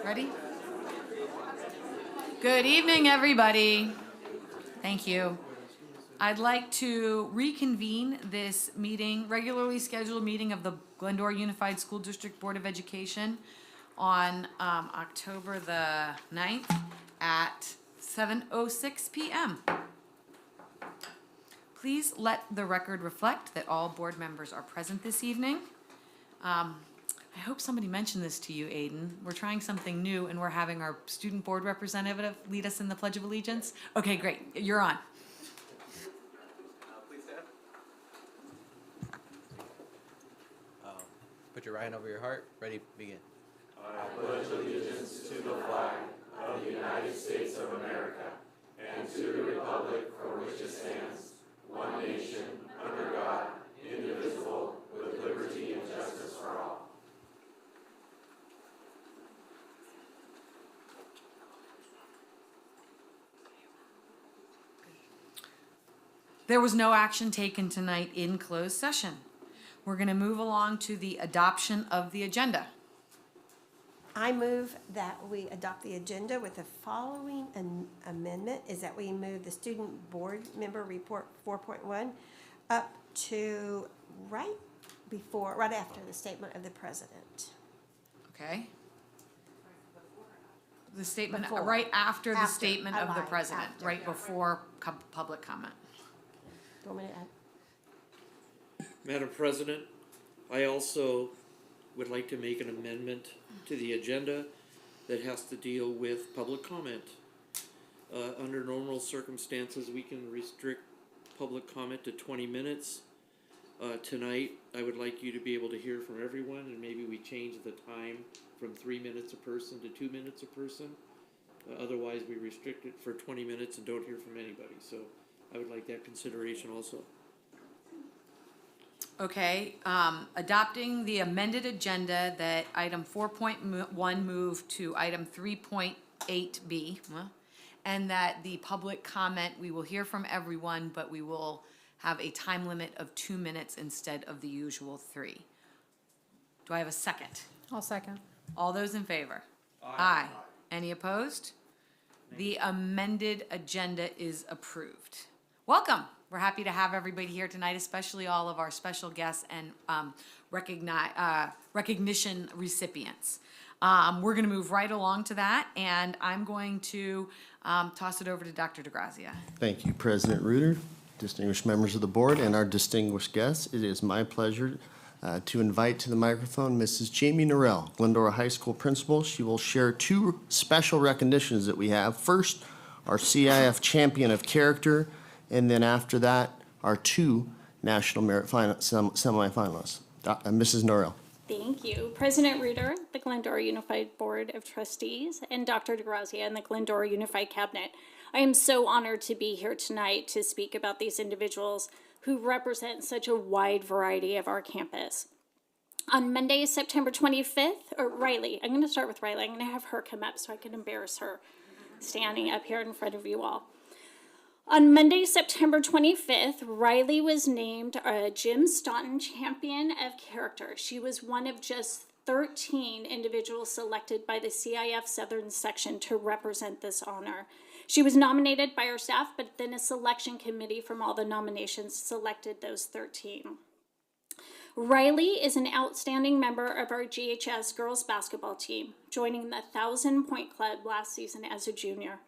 Ready? Good evening, everybody. Thank you. I'd like to reconvene this meeting, regularly scheduled meeting of the Glendora Unified School District Board of Education on October the 9th at 7:06 p.m. Please let the record reflect that all board members are present this evening. I hope somebody mentioned this to you, Aiden. We're trying something new and we're having our student board representative lead us in the Pledge of Allegiance. Okay, great. You're on. Please stand. Put your right hand over your heart. Ready, begin. I pledge allegiance to the flag of the United States of America and to the republic for which it stands, one nation, under God, indivisible, with liberty and justice for all. There was no action taken tonight in closed session. We're going to move along to the adoption of the agenda. I move that we adopt the agenda with the following amendment, is that we move the student board member report 4.1 up to right after the statement of the president. Okay? The statement, Before. right after the After. statement I of the lied. president, After. right before public comment. Do you want me to add? Madam President, I also would like to make an amendment to the agenda that has to deal with public comment. Under normal circumstances, we can restrict public comment to 20 minutes. Tonight, I would like you to be able to hear from everyone, and maybe we change the time from 3 minutes a person to 2 minutes a person. Otherwise, we restrict it for 20 minutes and don't hear from anybody. So I would like that consideration also. Okay, adopting the amended agenda that item 4.1 moved to item 3.8B, and that the public comment, we will hear from everyone, but we will have a time limit of 2 minutes instead of the usual 3. Do I have a second? I'll second. All those in favor? Aye. Any opposed? The amended agenda is approved. Welcome. We're happy to have everybody here tonight, especially all of our special guests and recognition recipients. We're going to move right along to that, and I'm going to toss it over to Dr. DeGrazia. Thank you, President Reuter, distinguished members of the board, and our distinguished guests. It is my pleasure to invite to the microphone Mrs. Jamie Norrell, Glendora High School principal. She will share 2 special recognitions that we have. First, our CIF Champion of Character, and then after that, our 2 National Merit semifinalists. Mrs. Norrell. Thank you. President Reuter, the Glendora Unified Board of Trustees, and Dr. DeGrazia and the Glendora Unified Cabinet. I am so honored to be here tonight to speak about these individuals who represent such a wide variety of our campus. On Monday, September 25th, or Riley, I'm going to start with Riley. I'm going to have her come up so I can embarrass her standing up here in front of you all. On Monday, September 25th, Riley was named a Jim Staunton Champion of Character. She was one of just 13 individuals selected by the CIF Southern Section to represent this honor. She was nominated by her staff, but then a selection committee from all the nominations selected those 13. Riley is an outstanding member of our GHS girls basketball team, joining the 1,000-point club last season as a junior.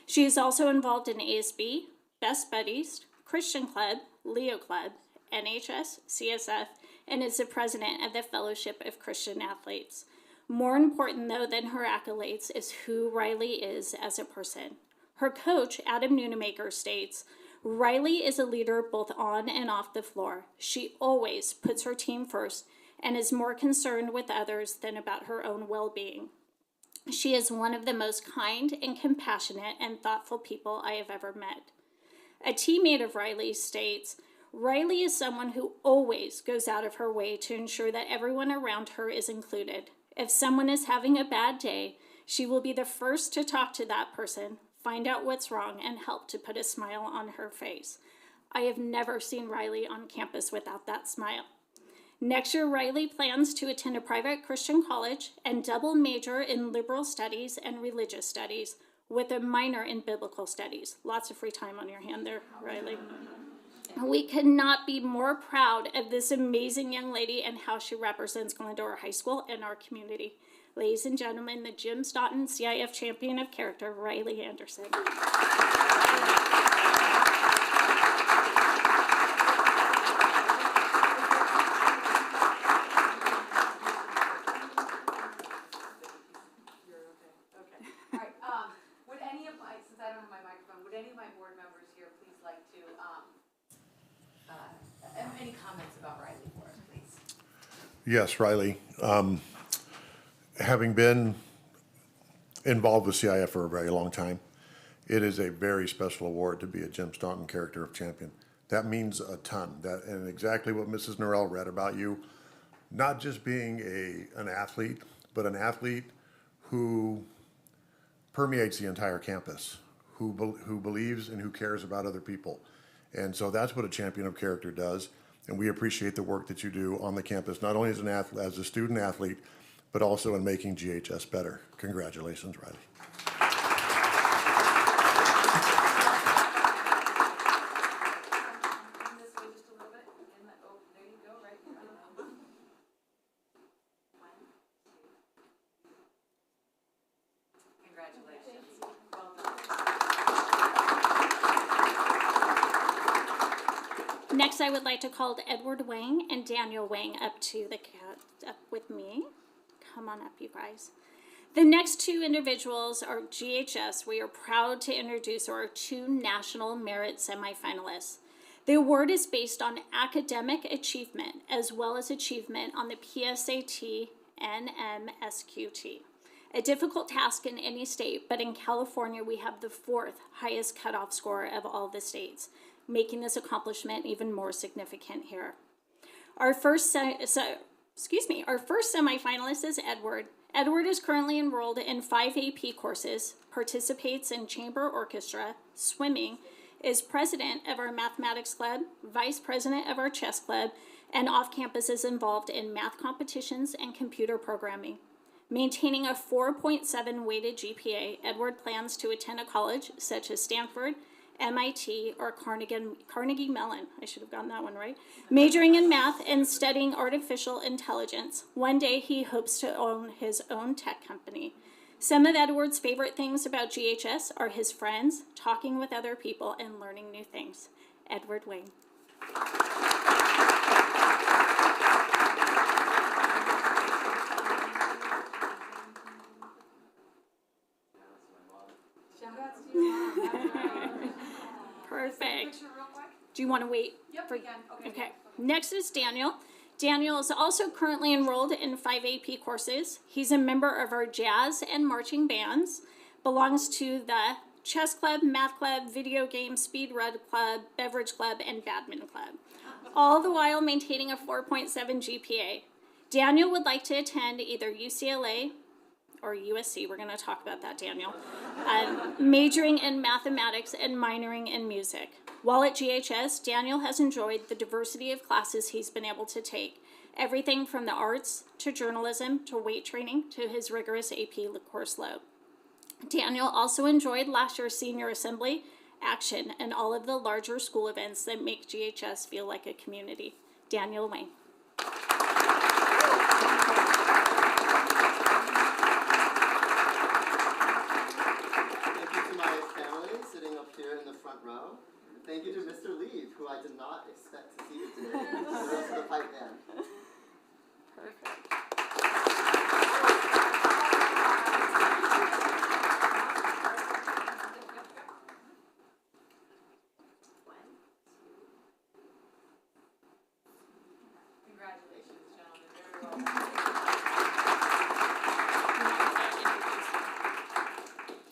She is also involved in ASB, Best Buddies, Christian Club, Leo Club, NHS, CSF, and is the president of the Fellowship of Christian Athletes. More important, though, than her accolades is who Riley is as a person. Her coach, Adam Nunemaker, states, Riley is a leader both on and off the floor. She always puts her team first and is more concerned with others than about her own well-being. She is one of the most kind and compassionate and thoughtful people I have ever met. A teammate of Riley states, Riley is someone who always goes out of her way to ensure that everyone around her is included. If someone is having a bad day, she will be the first to talk to that person, find out what's wrong, and help to put a smile on her face. I have never seen Riley on campus without that smile. Next year, Riley plans to attend a private Christian college and double major in liberal studies and religious studies with a minor in biblical studies. Lots of free time on your hand there, Riley. We could not be more proud of this amazing young lady and how she represents Glendora High School and our community. Ladies and gentlemen, the Jim Stoughton CIF Champion of Character, Riley Anderson. Would any of my, since I don't have my microphone, would any of my board members here please like to, any comments about Riley for us, please? Yes, Riley. Having been involved with CIF for a very long time, it is a very special award to be a Jim Staunton Character of Champion. That means a ton. That, and exactly what Mrs. Norrell read about you, not just being an athlete, but an athlete who permeates the entire campus, who believes and who cares about other people. And so that's what a champion of character does. And we appreciate the work that you do on the campus, not only as an athlete, as a student athlete, but also in making GHS better. Congratulations, Riley. This way just a little bit, and oh, there you go, right here. Congratulations. Well done. Next, I would like to call Edward Wang and Daniel Wang up with me. Come on up, you guys. The next two individuals are GHS. We are proud to introduce our two National Merit semifinalists. The award is based on academic achievement as well as achievement on the PSAT and MSQT. A difficult task in any state, but in California we have the 4th highest cutoff score of all the states, making this accomplishment even more significant here. Our first semifinalist is Edward. Edward is currently enrolled in 5 AP courses, participates in chamber orchestra, swimming, is president of our mathematics club, vice president of our chess club, and off-campus is involved in math competitions and computer programming. Maintaining a 4.7 weighted GPA, Edward plans to attend a college such as Stanford, MIT, or Carnegie Mellon. I should have gotten that one right. Majoring in math and studying artificial intelligence. One day he hopes to own his own tech company. Some of Edward's favorite things about GHS are his friends, talking with other people, and learning new things. Edward Wang. Perfect. Do you want to wait? Yep, we can. Okay. Next is Daniel. Daniel is also currently enrolled in 5 AP courses. He's a member of our jazz and marching bands, belongs to the chess club, math club, video game, speed run club, beverage club, and badminton club, all the while maintaining a 4.7 GPA. Daniel would like to attend either UCLA or USC, we're going to talk about that, Daniel, majoring in mathematics and minoring in music. While at GHS, Daniel has enjoyed the diversity of classes he's been able to take, everything from the arts to journalism to weight training to his rigorous AP course load. Daniel also enjoyed last year's senior assembly, action, and all of the larger school events that make GHS feel like a community. Daniel Wang. Row. Thank you to Mr. Lee, who I did not expect to see today, and the rest of the pipe band. Perfect. Congratulations, gentlemen. Very well done.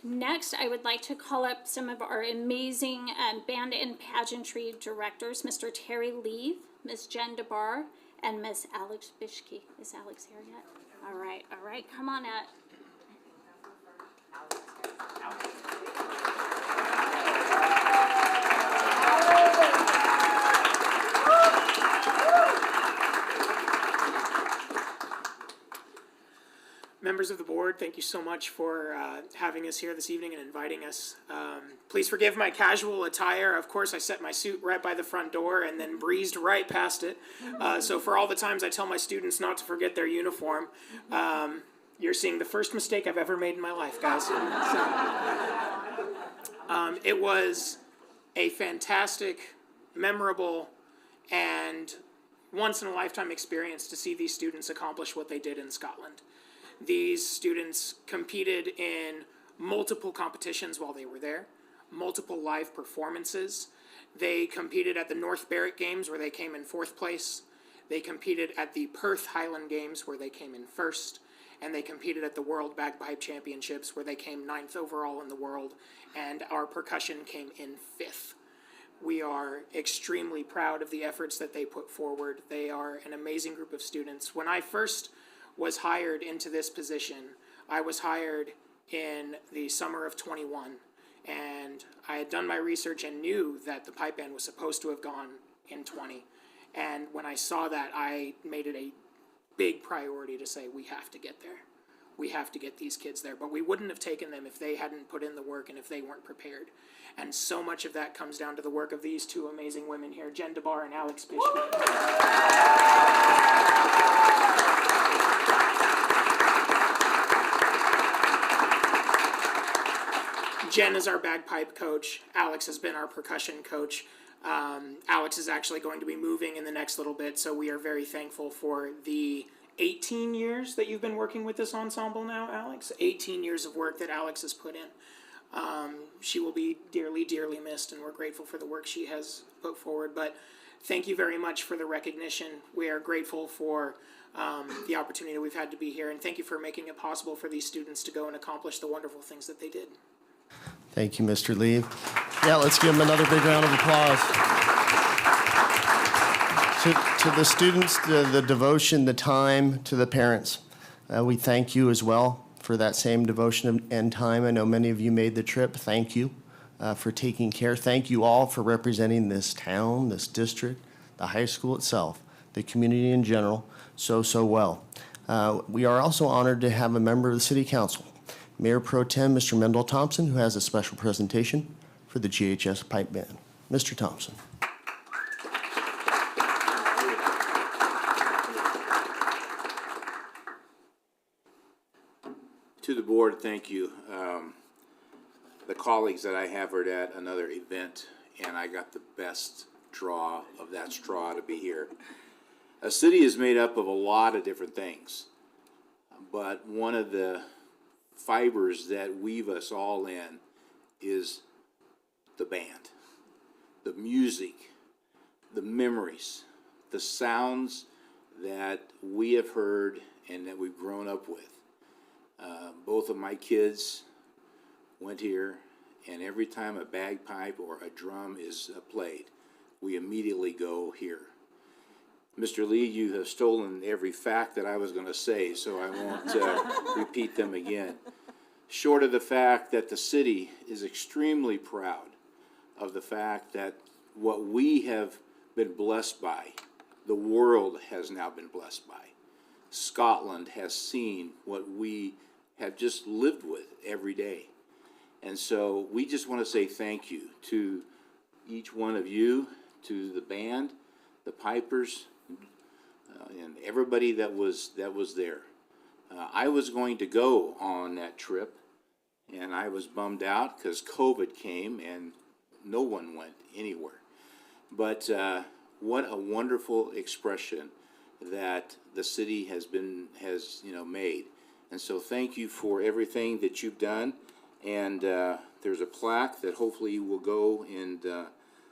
Next, I would like to call up some of our amazing band and pageantry directors, Mr. Terry Leave, Ms. Jen DeBar, and Ms. Alex Bishke. Is Alex here yet? All right, come on up. members of the board, thank you so much for having us here this evening and inviting us. Please forgive my casual attire. Of course, I set my suit right by the front door and then breezed right past it. So for all the times I tell my students not to forget their uniform, you're seeing the first mistake I've ever made in my life, guys. It was a fantastic, memorable, and once-in-a-lifetime experience to see these students accomplish what they did in Scotland. These students competed in multiple competitions while they were there, multiple live performances. They competed at the North Barrett Games, where they came in 4th place. They competed at the Perth Highland Games, where they came in 1st. And they competed at the World Bagpipe Championships, where they came 9th overall in the world, and our percussion came in 5th. We are extremely proud of the efforts that they put forward. They are an amazing group of students. When I first was hired into this position, I was hired in the summer of 21, and I had done my research and knew that the pipe band was supposed to have gone in 20. And when I saw that, I made it a big priority to say, we have to get there. We have to get these kids there. But we wouldn't have taken them if they hadn't put in the work and if they weren't prepared. And so much of that comes down to the work of these two amazing women here, Jen DeBar and Alex Bishop. Jen is our bagpipe coach. Alex has been our percussion coach. Alex is actually going to be moving in the next little bit, so we are very thankful for the 18 years that you've been working with this ensemble now, Alex. 18 years of work that Alex has put in. She will be dearly, dearly missed, and we're grateful for the work she has put forward. But thank you very much for the recognition. We are grateful for the opportunity we've had to be here, and thank you for making it possible for these students to go and accomplish the wonderful things that they did. Thank you, Mr. Lee. Yeah, let's give him another big round of applause. To the students, the devotion, the time, to the parents, we thank you as well for that same devotion and time. I know many of you made the trip. Thank you for taking care. Thank you all for representing this town, this district, the high school itself, the community in general, so well. We are also honored to have a member of the City Council, Mayor Pro Tem, Mr. Mendel Thompson, who has a special presentation for the GHS Pipe Band. Mr. Thompson. To the board, thank you. The colleagues that I have are at another event, and I got the best draw of that straw to be here. A city is made up of a lot of different things, but one of the fibers that weave us all in is the band, the music, the memories, the sounds that we have heard and that we've grown up with. Both of my kids went here, and every time a bagpipe or a drum is played, we immediately go here. Mr. Lee, you have stolen every fact that I was going to say, so I won't repeat them again. Short of the fact that the city is extremely proud of the fact that what we have been blessed by, the world has now been blessed by. Scotland has seen what we have just lived with every day. And so we just want to say thank you to each one of you, to the band, the pipers, and everybody that was there. I was going to go on that trip, and I was bummed out because COVID came and no one went anywhere. But what a wonderful expression that the city has made. And so thank you for everything that you've done. And there's a plaque that hopefully will go in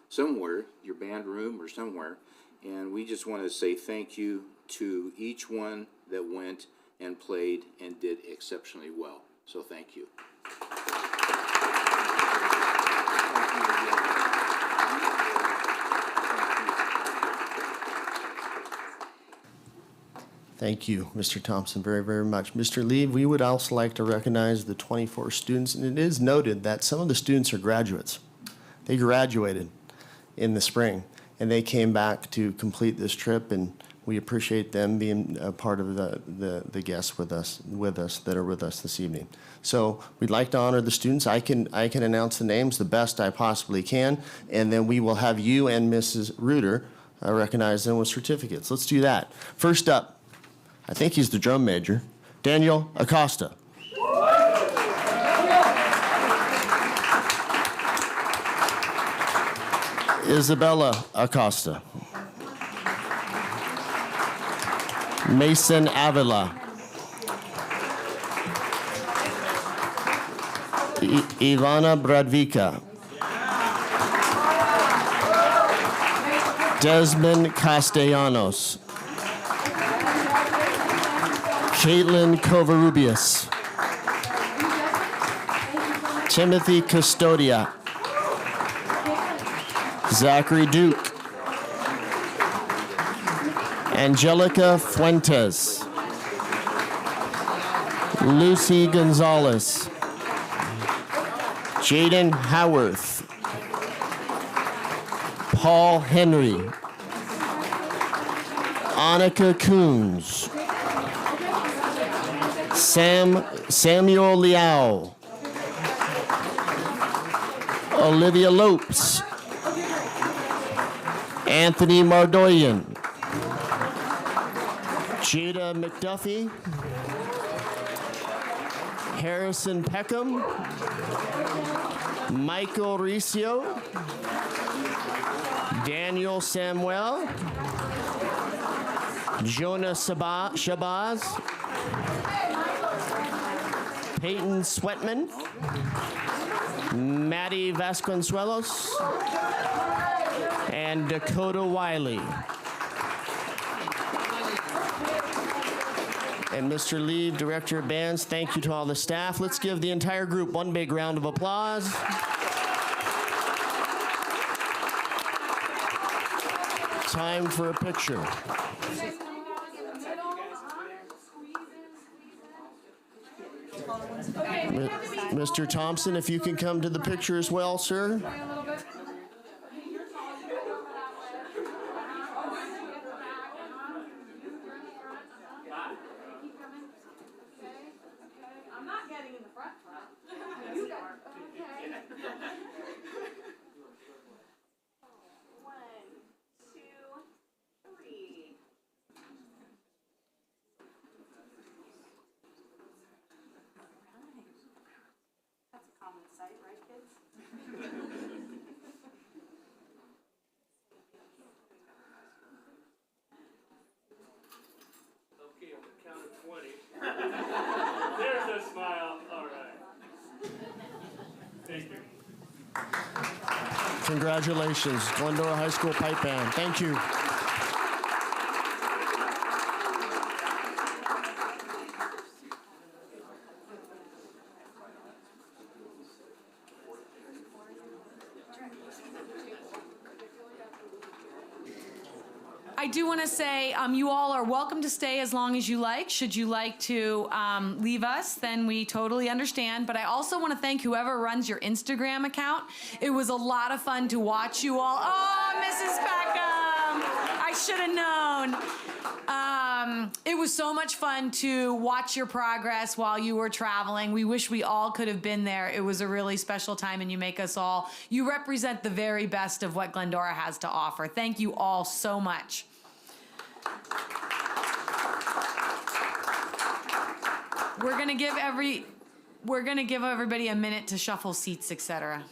somewhere, your band room or somewhere. And we just want to say thank you to each one that went and played and did exceptionally well. So thank you. Thank you, Mr. Thompson, very, very much. Mr. Lee, we would also like to recognize the 24 students, and it is noted that some of the students are graduates. They graduated in the spring, and they came back to complete this trip, and We appreciate them being a part of the guests with us that are with us this evening. So we'd like to honor the students. I can announce the names the best I possibly can, and then we will have you and Mrs. Reuter recognize them with certificates. Let's do that. First up, I think he's the drum major, Daniel Acosta. Isabella Acosta. Mason Avila. Ivana Bradvika. Desmond Castellanos. Caitlin Covarrubias. Timothy Custodia. Zachary Duke. Angelica Fuentes. Lucy Gonzalez. Jaden Howarth. Paul Henry. Annika Coons. Samuel Liao. Olivia Lopes. Anthony Mardoyan. Jada McDuffie. Harrison Peckham. Michael Riccio. Daniel Samuel. Jonah Shabazz. Peyton Sweatman. Maddie Vasconcelos. And Dakota Wiley. And Mr. Lee, Director of Bands, thank you to all the staff. Let's give the entire group one big round of applause. Time for a picture. Mr. Thompson, if you can come to the picture as well, sir. Okay, on the count of 20. There's a smile. All right. Thank you. Congratulations, Glendora High School Pipe Band. Thank you. I do want to say you all are welcome to stay as long as you like. Should you like to leave us, then we totally understand. But I also want to thank whoever runs your Instagram account. It was a lot of fun to watch you all. Oh, Mrs. Peckham! I should have known. It was so much fun to watch your progress while you were traveling. We wish we all could have been there. It was a really special time, and you make us all, you represent the very best of what Glendora has to offer. Thank you all so much. We're gonna give everybody a minute to shuffle seats, etc.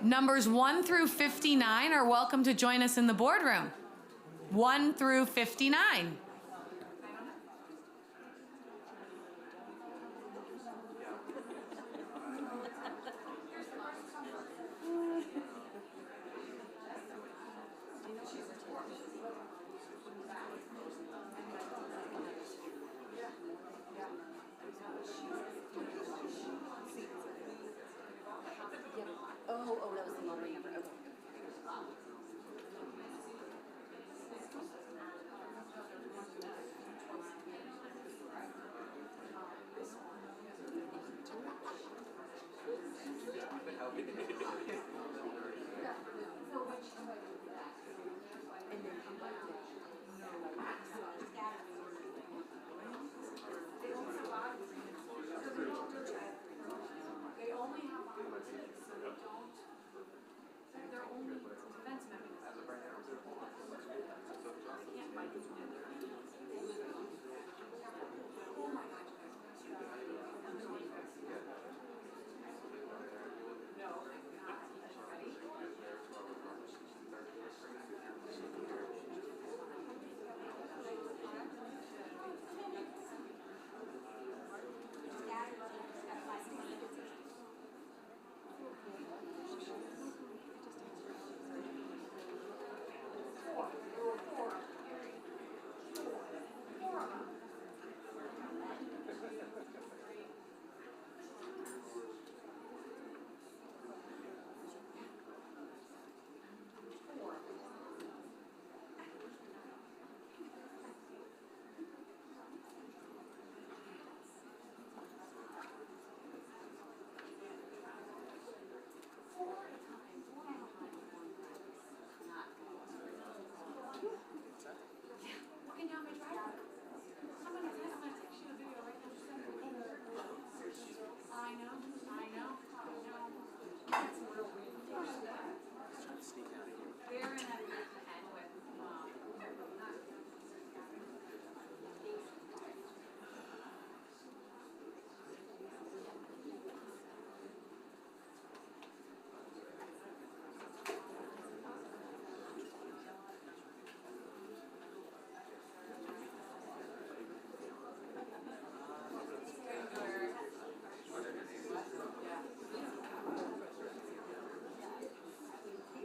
Numbers 1 through 59 are welcome to join us in the boardroom. 1 through 59. Oh, that was the moderator.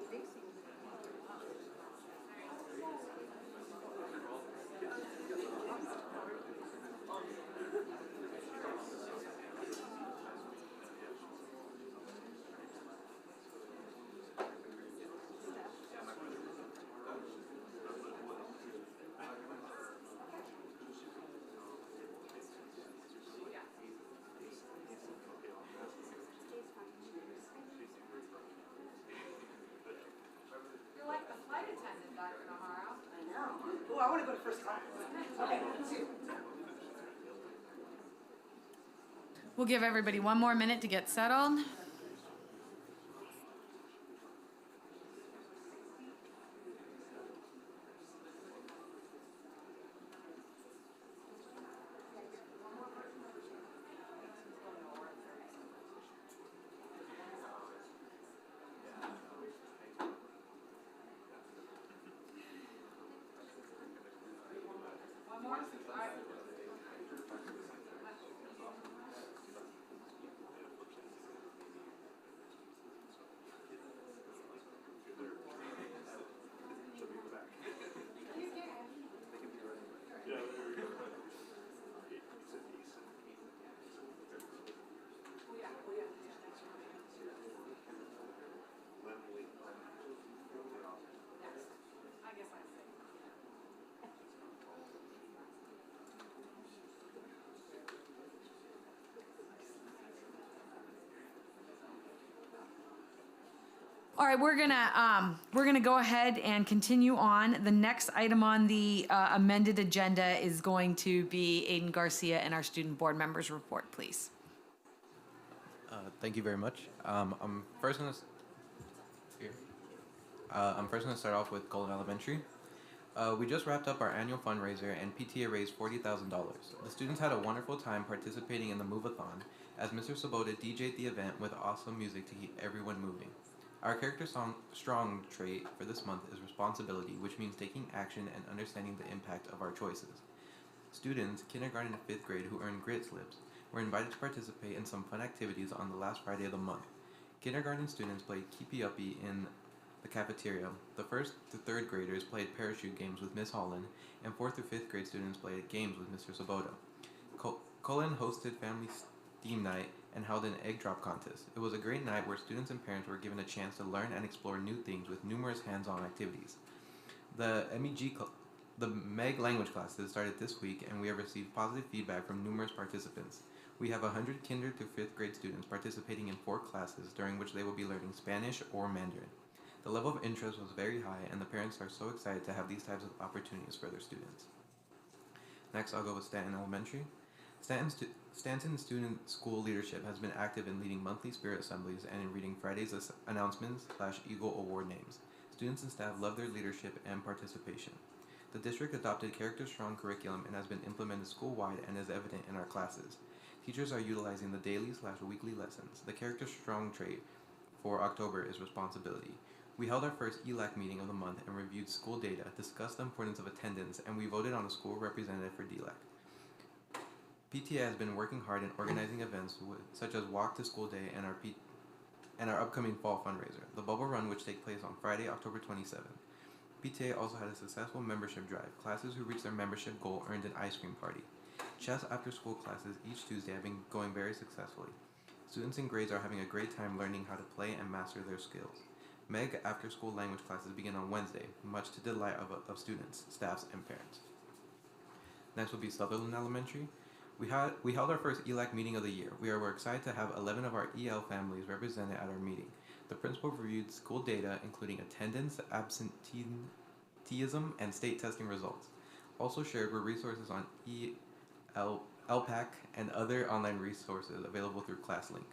Okay. You're like the flight attendant, Dr. Nahara. I know. Oh, I want to go to first class. Okay. We'll give everybody one more minute to get settled. All right, we're gonna go ahead and continue on. The next item on the amended agenda is going to be Aiden Garcia and our student board members report, please. Thank you very much. I'm first gonna start off with Golden Elementary. We just wrapped up our annual fundraiser and PTA raised $40,000. The students had a wonderful time participating in the Move-a-thon as Mr. Sabota DJ'd the event with awesome music to keep everyone moving. Our character strong trait for this month is responsibility, which means taking action and understanding the impact of our choices. Students, kindergarten and 5th grade, who earned grit slips, were invited to participate in some fun activities on the last Friday of the month. Kindergarten students played Keepy Uppy in the cafeteria. The 1st to 3rd graders played parachute games with Miss Holland, and 4th through 5th grade students played games with Mr. Sabota. Cullen hosted family STEAM night and held an egg drop contest. It was a great night where students and parents were given a chance to learn and explore new things with numerous hands-on activities. The MEG language classes started this week, and we have received positive feedback from numerous participants. We have 100 kinder to 5th grade students participating in 4 classes, during which they will be learning Spanish or Mandarin. The level of interest was very high, and the parents are so excited to have these types of opportunities for their students. Next, I'll go with Stanton Elementary. Stanton Student School Leadership has been active in leading monthly spirit assemblies and in reading Friday's announcements/Eagle Award names. Students and staff love their leadership and participation. The district adopted Character Strong curriculum and has been implemented school-wide and is evident in our classes. Teachers are utilizing the daily/weekly lessons. The Character Strong trait for October is responsibility. We held our first ELAC meeting of the month and reviewed school data, discussed the importance of attendance, and we voted on a school representative for DLAC. PTA has been working hard in organizing events such as Walk to School Day and our upcoming fall fundraiser, the Bubble Run, which takes place on Friday, October 27th. PTA also had a successful membership drive. Classes who reached their membership goal earned an ice cream party. Chess after-school classes each Tuesday have been going very successfully. Students in grades are having a great time learning how to play and master their skills. MEG after-school language classes begin on Wednesday, much to the delight of students, staffs, and parents. Next will be Sutherland Elementary. We held our first ELAC meeting of the year. We were excited to have 11 of our EL families represented at our meeting. The principal reviewed school data, including attendance, absenteeism, and state testing results. Also shared were resources on LPAC and other online resources available through ClassLink.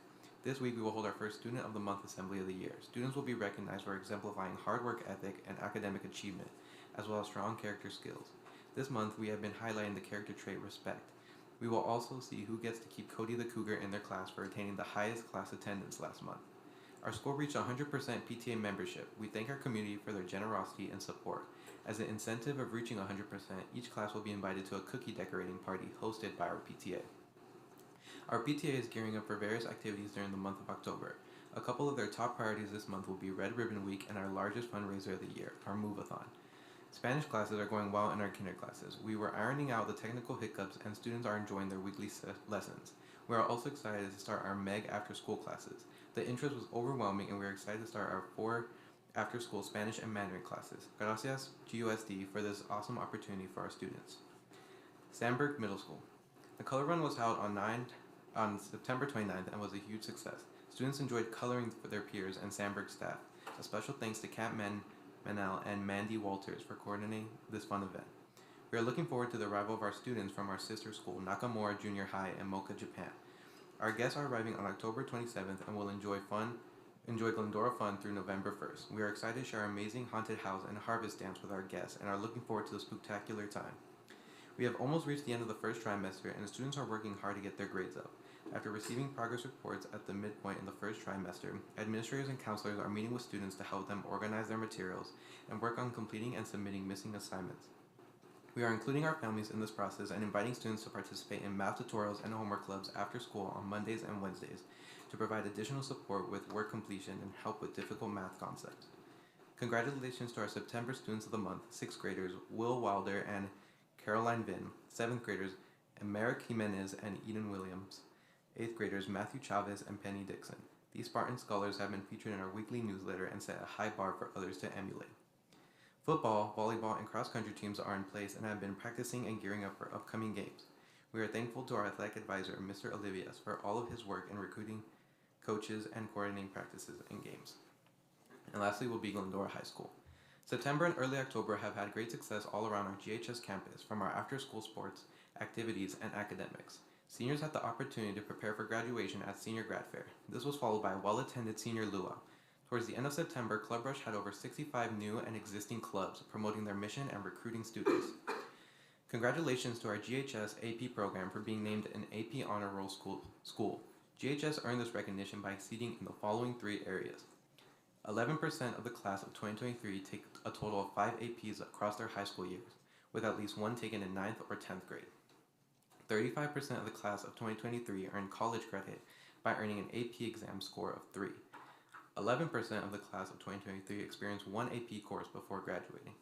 This week we will hold our first Student of the Month Assembly of the Year. Students will be recognized for exemplifying hard work ethic and academic achievement, as well as strong character skills. This month we have been highlighting the character trait respect. We will also see who gets to keep Cody the Cougar in their class for attaining the highest class attendance last month. Our school reached 100% PTA membership. We thank our community for their generosity and support. As an incentive of reaching 100%, each class will be invited to a cookie decorating party hosted by our PTA. Our PTA is gearing up for various activities during the month of October. A couple of their top priorities this month will be Red Ribbon Week and our largest fundraiser of the year, our Move-a-thon. Spanish classes are going well in our kinder classes. We were ironing out the technical hiccups and students are enjoying their weekly lessons. We are also excited to start our MEG after-school classes. The interest was overwhelming and we are excited to start our 4 after-school Spanish and Mandarin classes. Gracias, GUSD, for this awesome opportunity for our students. Sandburg Middle School. The color run was held on September 29th and was a huge success. Students enjoyed coloring for their peers and Sandburg staff. A special thanks to Kat Manel and Mandy Walters for coordinating this fun event. We are looking forward to the arrival of our students from our sister school, Nakamura Junior High in Mocha, Japan. Our guests are arriving on October 27th and will enjoy Glendora fun through November 1st. We are excited to share our amazing haunted house and harvest dance with our guests and are looking forward to the spectacular time. We have almost reached the end of the first trimester and the students are working hard to get their grades up. After receiving progress reports at the midpoint in the first trimester, administrators and counselors are meeting with students to help them organize their materials and work on completing and submitting missing assignments. We are including our families in this process and inviting students to participate in math tutorials and homework clubs after school on Mondays and Wednesdays to provide additional support with work completion and help with difficult math concepts. Congratulations to our September Students of the Month, 6th graders Will Wilder and Caroline Vinn, 7th graders Emerick Jimenez and Eden Williams, 8th graders Matthew Chavez and Penny Dixon. These Spartan scholars have been featured in our weekly newsletter and set a high bar for others to emulate. Football, volleyball, and cross-country teams are in place and have been practicing and gearing up for upcoming games. We are thankful to our athletic advisor, Mr. Olivias, for all of his work in recruiting coaches and coordinating practices and games. And lastly will be Glendora High School. September and early October have had great success all around our GHS campus, from our after-school sports, activities, and academics. Seniors had the opportunity to prepare for graduation at Senior Grad Fair. This was followed by a well-attended Senior Luau. Towards the end of September, Club Rush had over 65 new and existing clubs promoting their mission and recruiting students. Congratulations to our GHS AP program for being named an AP Honor Roll school. GHS earned this recognition by exceeding in the following 3 areas: 11% of the class of 2023 take a total of 5 APs across their high school years, with at least one taken in 9th or 10th grade. 35% of the class of 2023 earned college credit by earning an AP exam score of 3. 11% of the class of 2023 experienced one AP course before graduating.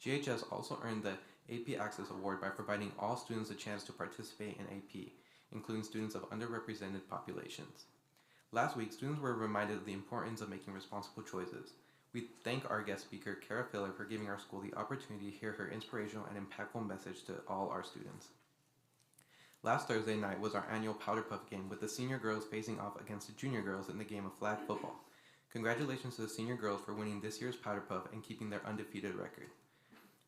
GHS also earned the AP Access Award by providing all students a chance to participate in AP, including students of underrepresented populations. Last week, students were reminded of the importance of making responsible choices. We thank our guest speaker, Kara Filler, for giving our school the opportunity to hear her inspirational and impactful message to all our students. Last Thursday night was our annual Powder Puff game, with the senior girls facing off against the junior girls in the game of flag football. Congratulations to the senior girls for winning this year's Powder Puff and keeping their undefeated record.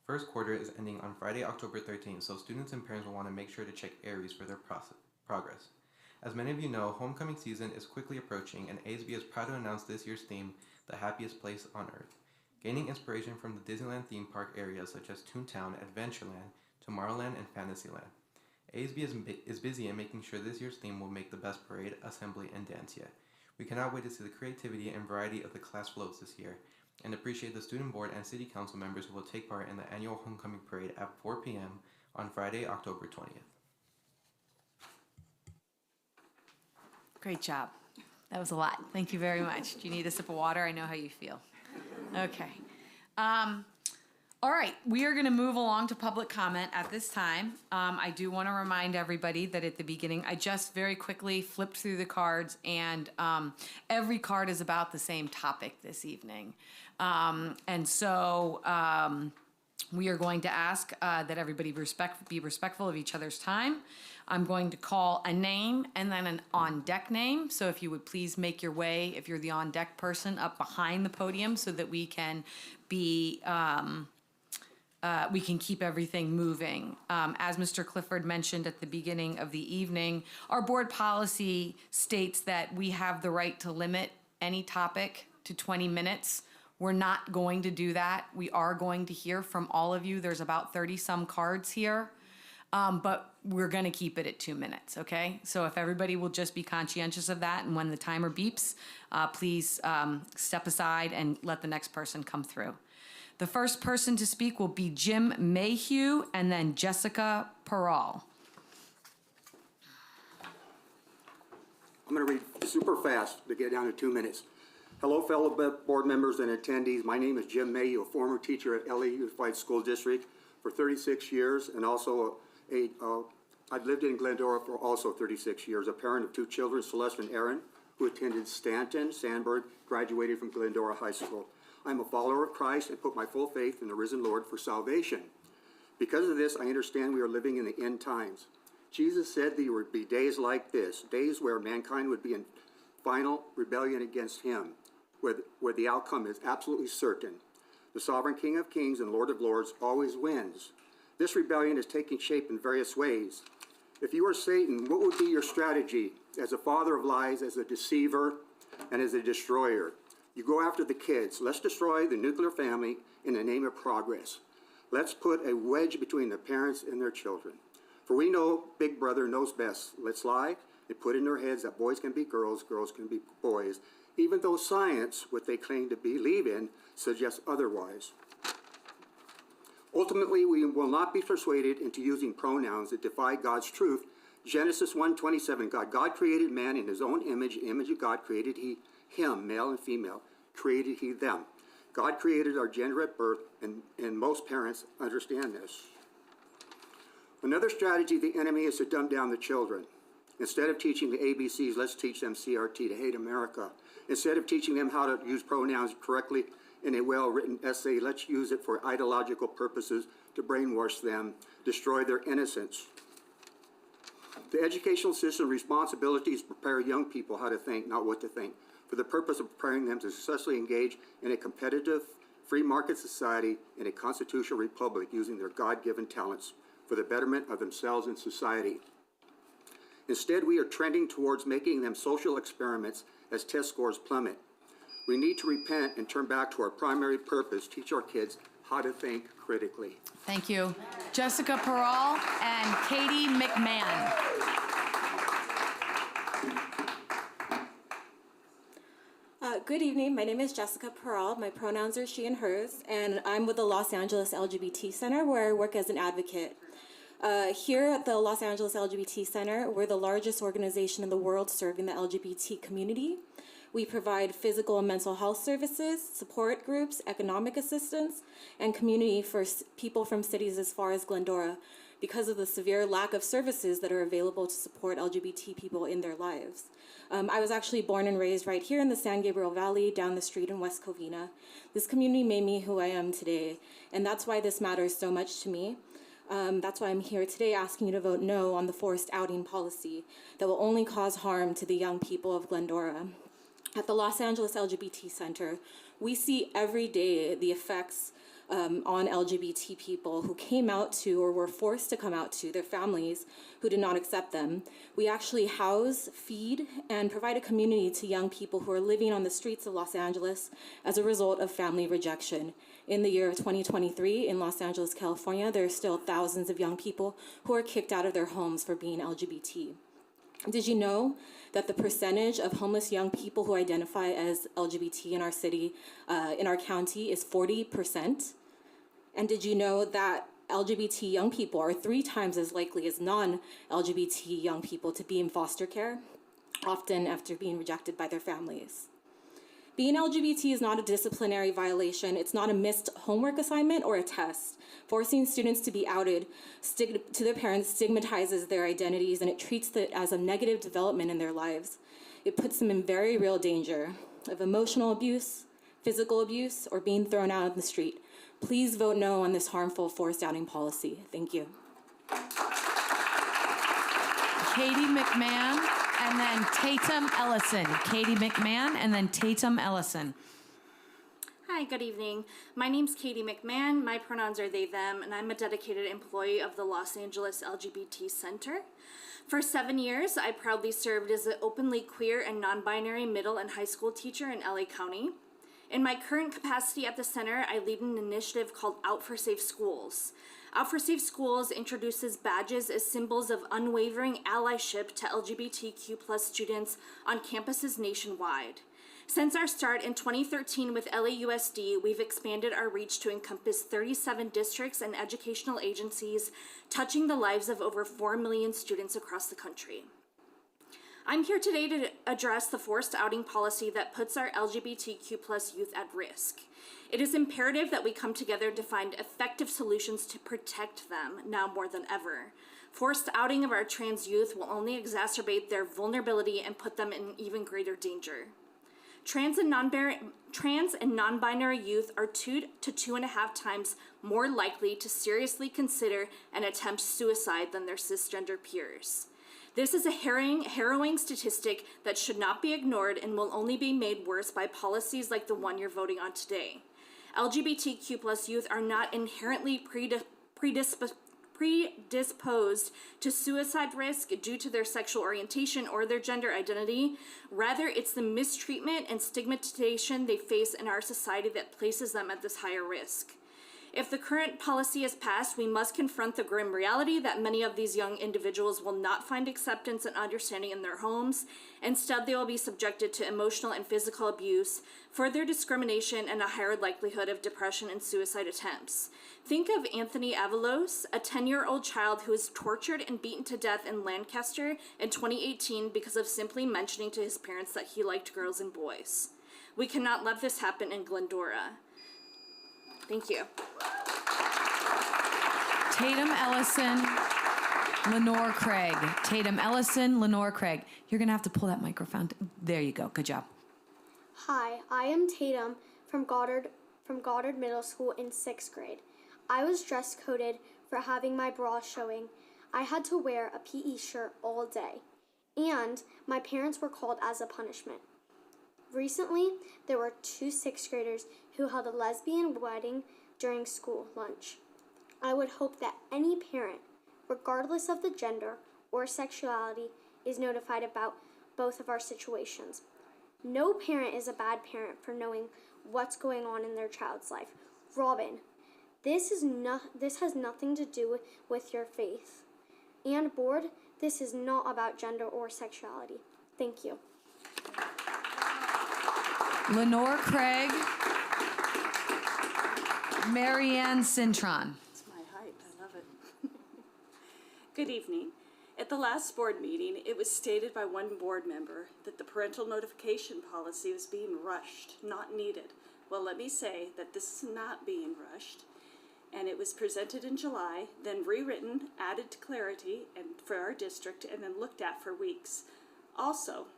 First quarter is ending on Friday, October 13th, so students and parents will want to make sure to check Aries for their progress. As many of you know, homecoming season is quickly approaching, and ASB is proud to announce this year's theme, The Happiest Place on Earth. Gaining inspiration from the Disneyland theme park areas such as Toontown, Adventureland, Tomorrowland, and Fantasyland. ASB is busy in making sure this year's theme will make the best parade, assembly, and dance yet. We cannot wait to see the creativity and variety of the class floats this year, and appreciate the student board and city council members who will take part in the annual homecoming parade at 4 p.m. on Friday, October 20th. Great job. That was a lot. Thank you very much. Do you need a sip of water? I know how you feel. Okay. All right, we are going to move along to public comment at this time. I do want to remind everybody that at the beginning, I just very quickly flipped through the cards, and every card is about the same topic this evening. And so we are going to ask that everybody be respectful of each other's time. I'm going to call a name and then an on-deck name. So if you would please make your way, if you're the on-deck person, up behind the podium so that we can be... we can keep everything moving. As Mr. Clifford mentioned at the beginning of the evening, our board policy states that we have the right to limit any topic to 20 minutes. We're not going to do that. We are going to hear from all of you. There's about 30-some cards here, but we're going to keep it at 2 minutes, okay? So if everybody will just be conscientious of that, and when the timer beeps, please step aside and let the next person come through. The first person to speak will be Jim Mayhew and then Jessica Peral. I'm going to read super fast to get down to 2 minutes. Hello, fellow board members and attendees. My name is Jim Mayhew, a former teacher at LA Unified School District for 36 years, and also I've lived in Glendora for also 36 years, a parent of 2 children, Celeste and Aaron, who attended Stanton, Sandburg, graduated from Glendora High School. I'm a follower of Christ and put my full faith in the risen Lord for salvation. Because of this, I understand we are living in the end times. Jesus said there would be days like this, days where mankind would be in final rebellion against him, where the outcome is absolutely certain. The sovereign King of Kings and Lord of Lords always wins. This rebellion is taking shape in various ways. If you were Satan, what would be your strategy as a father of lies, as a deceiver, and as a destroyer? You go after the kids. Let's destroy the nuclear family in the name of progress. Let's put a wedge between the parents and their children. For we know Big Brother knows best. Let's lie and put in their heads that boys can be girls, girls can be boys, even though science, what they claim to believe in, suggests otherwise. Ultimately, we will not be persuaded into using pronouns that defy God's truth. Genesis 1:27, God created man in his own image. In the image of God created he him, male and female, created he them. God created our gender at birth, and most parents understand this. Another strategy of the enemy is to dumb down the children. Instead of teaching the ABCs, let's teach them CRT, to hate America. Instead of teaching them how to use pronouns correctly in a well-written essay, let's use it for ideological purposes to brainwash them, destroy their innocence. The educational system's responsibility is to prepare young people how to think, not what to think, for the purpose of preparing them to successfully engage in a competitive, free market society and a constitutional republic using their God-given talents for the betterment of themselves and society. Instead, we are trending towards making them social experiments as test scores plummet. We need to repent and turn back to our primary purpose, teach our kids how to think critically. Thank you. Jessica Peral and Katie McMahon. Good evening. My name is Jessica Pearl. My pronouns are she and hers, and I'm with the Los Angeles LGBT Center, where I work as an advocate. Here at the Los Angeles LGBT Center, we're the largest organization in the world serving the LGBT community. We provide physical and mental health services, support groups, economic assistance, and community for people from cities as far as Glendora because of the severe lack of services that are available to support LGBT people in their lives. I was actually born and raised right here in the San Gabriel Valley, down the street in West Covina. This community made me who I am today, and that's why this matters so much to me. That's why I'm here today asking you to vote no on the forced outing policy that will only cause harm to the young people of Glendora. At the Los Angeles LGBT Center, we see every day the effects on LGBT people who came out to or were forced to come out to their families who did not accept them. We actually house, feed, and provide a community to young people who are living on the streets of Los Angeles as a result of family rejection. In the year of 2023 in Los Angeles, California, there are still thousands of young people who are kicked out of their homes for being LGBT. Did you know that the percentage of homeless young people who identify as LGBT in our city, in our county, is 40%? And did you know that LGBT young people are 3 times as likely as non-LGBT young people to be in foster care, often after being rejected by their families? Being LGBT is not a disciplinary violation. It's not a missed homework assignment or a test. Forcing students to be outed to their parents stigmatizes their identities, and it treats it as a negative development in their lives. It puts them in very real danger of emotional abuse, physical abuse, or being thrown out on the street. Please vote no on this harmful forced outing policy. Thank you. Katie McMahon, and then Tatum Ellison. Katie McMahon, and then Tatum Ellison. Hi, good evening. My name's Katie McMahon. My pronouns are they, them, and I'm a dedicated employee of the Los Angeles LGBT Center. For 7 years, I proudly served as an openly queer and non-binary middle and high school teacher in LA County. In my current capacity at the center, I lead an initiative called Out for Safe Schools. Out for Safe Schools introduces badges as symbols of unwavering allyship to LGBTQ+ students on campuses nationwide. Since our start in 2013 with LAUSD, we've expanded our reach to encompass 37 districts and educational agencies, touching the lives of over 4 million students across the country. I'm here today to address the forced outing policy that puts our LGBTQ+ youth at risk. It is imperative that we come together to find effective solutions to protect them now more than ever. Forced outing of our trans youth will only exacerbate their vulnerability and put them in even greater danger. Trans and non-binary youth are 2 to 2.5 times more likely to seriously consider and attempt suicide than their cisgender peers. This is a harrowing statistic that should not be ignored and will only be made worse by policies like the one you're voting on today. LGBTQ+ youth are not inherently predisposed to suicide risk due to their sexual orientation or their gender identity. Rather, it's the mistreatment and stigmatization they face in our society that places them at this higher risk. If the current policy is passed, we must confront the grim reality that many of these young individuals will not find acceptance and understanding in their homes. Instead, they will be subjected to emotional and physical abuse, further discrimination, and a higher likelihood of depression and suicide attempts. Think of Anthony Avalos, a 10-year-old child who was tortured and beaten to death in Lancaster in 2018 because of simply mentioning to his parents that he liked girls and boys. We cannot let this happen in Glendora. Thank you. Tatum Ellison, Lenore Craig. Tatum Ellison, Lenore Craig. You're gonna have to pull that microphone. There you go. Good job. Hi, I am Tatum from Goddard Middle School in 6th grade. I was dress coded for having my bra showing. I had to wear a PE shirt all day, and my parents were called as a punishment. Recently, there were 2 6th graders who held a lesbian wedding during school lunch. I would hope that any parent, regardless of the gender or sexuality, is notified about both of our situations. No parent is a bad parent for knowing what's going on in their child's life. Robin, this has nothing to do with your faith. And board, this is not about gender or sexuality. Thank you. Lenore Craig, Marianne Cintron. It's my height, I love it. Good evening. At the last board meeting, it was stated by one board member that the parental notification policy was being rushed, not needed. Well, let me say that this is not being rushed, and it was presented in July, then rewritten, added to clarity and for our district, and then looked at for weeks. Also,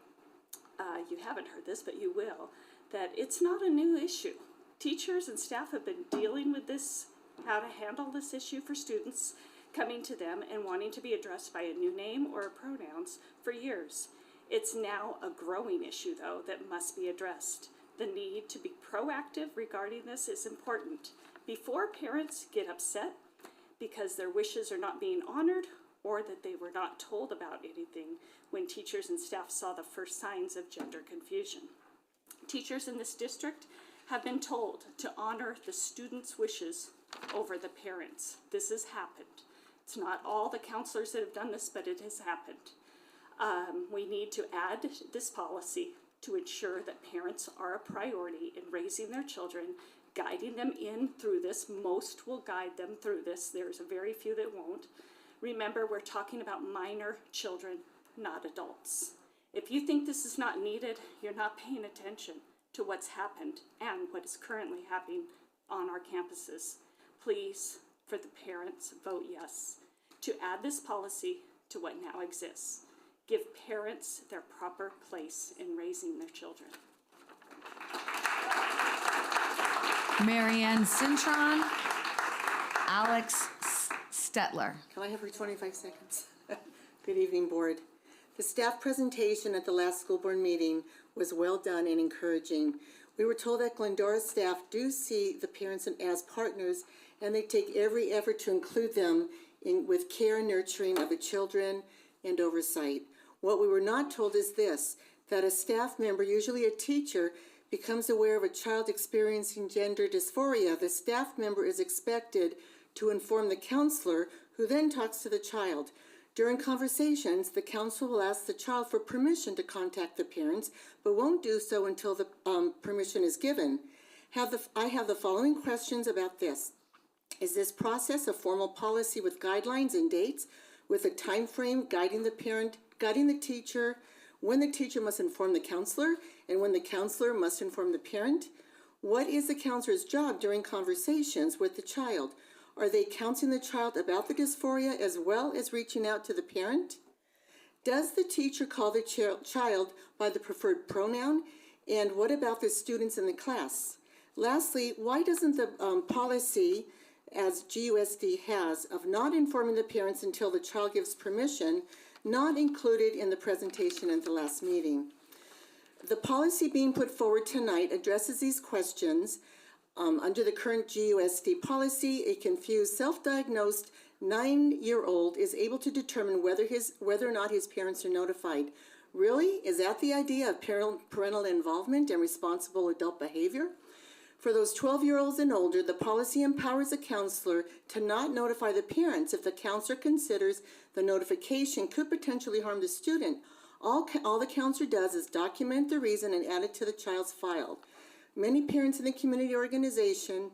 you haven't heard this, but you will, that it's not a new issue. Teachers and staff have been dealing with this, how to handle this issue for students coming to them and wanting to be addressed by a new name or pronouns for years. It's now a growing issue, though, that must be addressed. The need to be proactive regarding this is important before parents get upset because their wishes are not being honored or that they were not told about anything when teachers and staff saw the first signs of gender confusion. Teachers in this district have been told to honor the students' wishes over the parents. This has happened. It's not all the counselors that have done this, but it has happened. We need to add this policy to ensure that parents are a priority in raising their children, guiding them in through this. Most will guide them through this. There's a very few that won't. Remember, we're talking about minor children, not adults. If you think this is not needed, you're not paying attention to what's happened and what is currently happening on our campuses. Please, for the parents, vote yes to add this policy to what now exists. Give parents their proper place in raising their children. Marianne Cintron, Alex Stetler. Can I have her 25 seconds? Good evening, board. The staff presentation at the last school board meeting was well done and encouraging. We were told that Glendora staff do see the parents as partners, and they take every effort to include them with care and nurturing of the children and oversight. What we were not told is this, that a staff member, usually a teacher, becomes aware of a child experiencing gender dysphoria. The staff member is expected to inform the counselor, who then talks to the child. During conversations, the counselor will ask the child for permission to contact the parents, but won't do so until the permission is given. I have the following questions about this. Is this process a formal policy with guidelines and dates, with a time frame guiding the parent, guiding the teacher, when the teacher must inform the counselor, and when the counselor must inform the parent? What is the counselor's job during conversations with the child? Are they counseling the child about the dysphoria as well as reaching out to the parent? Does the teacher call the child by the preferred pronoun? And what about the students in the class? Lastly, why doesn't the policy, as GUSD has, of not informing the parents until the child gives permission, not included in the presentation at the last meeting? The policy being put forward tonight addresses these questions. Under the current GUSD policy, a confused, self-diagnosed 9-year-old is able to determine whether or not his parents are notified. Really? Is that the idea of parental involvement and responsible adult behavior? For those 12-year-olds and older, the policy empowers a counselor to not notify the parents if the counselor considers the notification could potentially harm the student. All the counselor does is document the reason and add it to the child's file. Many parents in the community organization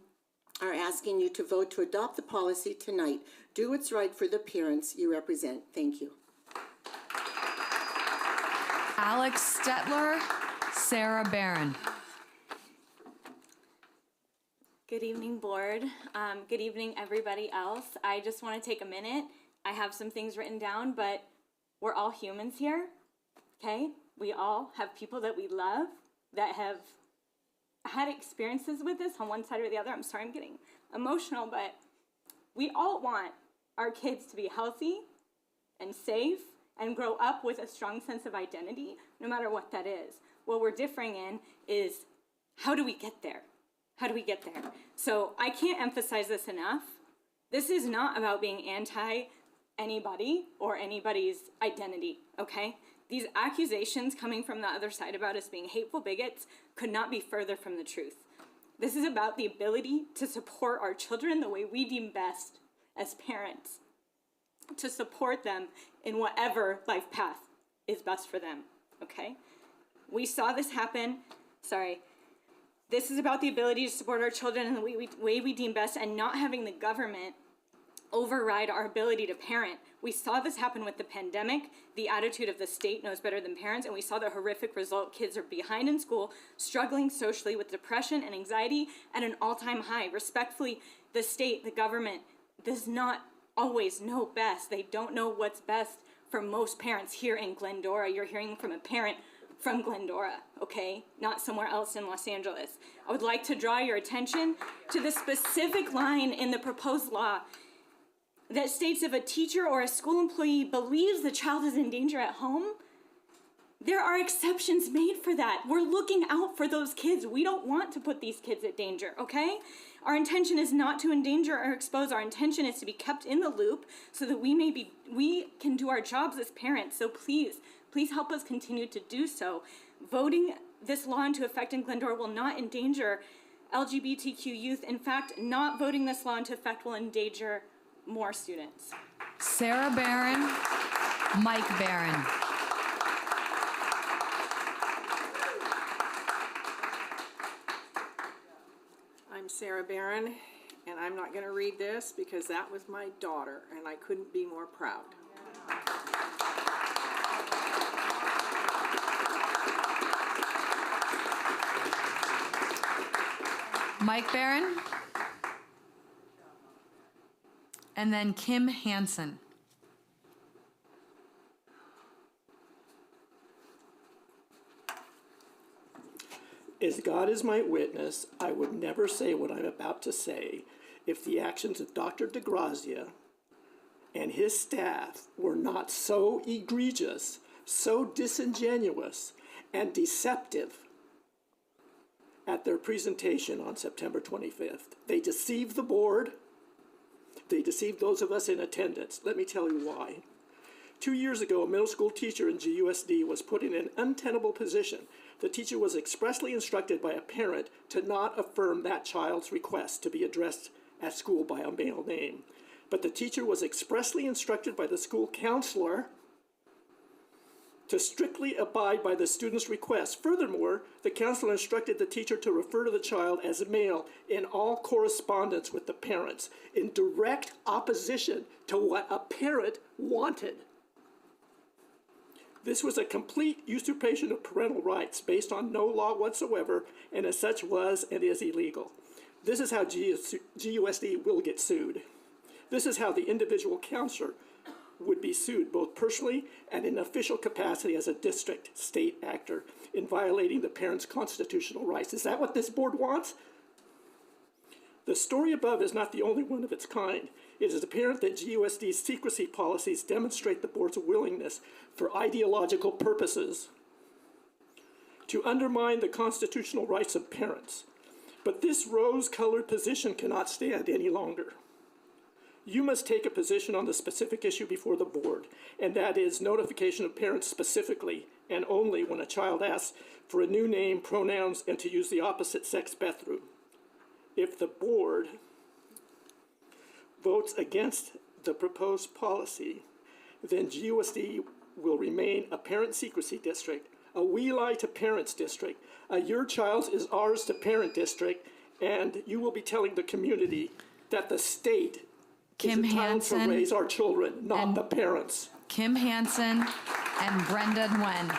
are asking you to vote to adopt the policy tonight. Do what's right for the parents you represent. Thank you. Alex Stetler, Sarah Barron. Good evening, board. Good evening, everybody else. I just want to take a minute. I have some things written down, but we're all humans here, okay? We all have people that we love that have had experiences with this on one side or the other. I'm sorry, I'm getting emotional, but we all want our kids to be healthy and safe and grow up with a strong sense of identity, no matter what that is. What we're differing in is, how do we get there? How do we get there? So I can't emphasize this enough. This is not about being anti-anybody or anybody's identity, okay? These accusations coming from the other side about us being hateful bigots could not be further from the truth. This is about the ability to support our children the way we deem best as parents, to support them in whatever life path is best for them, okay? We saw this happen, This is about the ability to support our children in the way we deem best, and not having the government override our ability to parent. We saw this happen with the pandemic. The attitude of the state knows better than parents, and we saw the horrific result. Kids are behind in school, struggling socially with depression and anxiety at an all-time high. Respectfully, the state, the government, does not always know best. They don't know what's best for most parents here in Glendora. You're hearing from a parent from Glendora, okay? Not somewhere else in Los Angeles. I would like to draw your attention to the specific line in the proposed law that states if a teacher or a school employee believes the child is in danger at home, there are exceptions made for that. We're looking out for those kids. We don't want to put these kids at danger, okay? Our intention is not to endanger or expose. Our intention is to be kept in the loop so that we can do our jobs as parents. So please help us continue to do so. Voting this law into effect in Glendora will not endanger LGBTQ youth. In fact, not voting this law into effect will endanger more students. Sarah Barron, Mike Barron. I'm Sarah Barron, and I'm not going to read this because that was my daughter, and I couldn't be more proud. Mike Barron. And then Kim Hansen. As God is my witness, I would never say what I'm about to say if the actions of Dr. DeGrazia and his staff were not so egregious, so disingenuous, and deceptive at their presentation on September 25th. They deceived the board. They deceived those of us in attendance. Let me tell you why. 2 years ago, a middle school teacher in GUSD was put in an untenable position. The teacher was expressly instructed by a parent to not affirm that child's request to be addressed at school by a male name. But the teacher was expressly instructed by the school counselor to strictly abide by the student's request. Furthermore, the counselor instructed the teacher to refer to the child as a male in all correspondence with the parents, in direct opposition to what a parent wanted. This was a complete usurpation of parental rights based on no law whatsoever, and as such was and is illegal. This is how GUSD will get sued. This is how the individual counselor would be sued, both personally and in official capacity as a district state actor, in violating the parents' constitutional rights. Is that what this board wants? The story above is not the only one of its kind. It is apparent that GUSD's secrecy policies demonstrate the board's willingness for ideological purposes to undermine the constitutional rights of parents. But this rose-colored position cannot stand any longer. You must take a position on the specific issue before the board, and that is notification of parents specifically, and only when a child asks for a new name, pronouns, and to use the opposite sex bathroom. If the board votes against the proposed policy, then GUSD will remain a parent secrecy district, a we lie to parents district, a your child's is ours to parent district, and you will be telling the community that the state is entitled to raise our children, not the parents. Kim Hansen and Brenda Nguyen.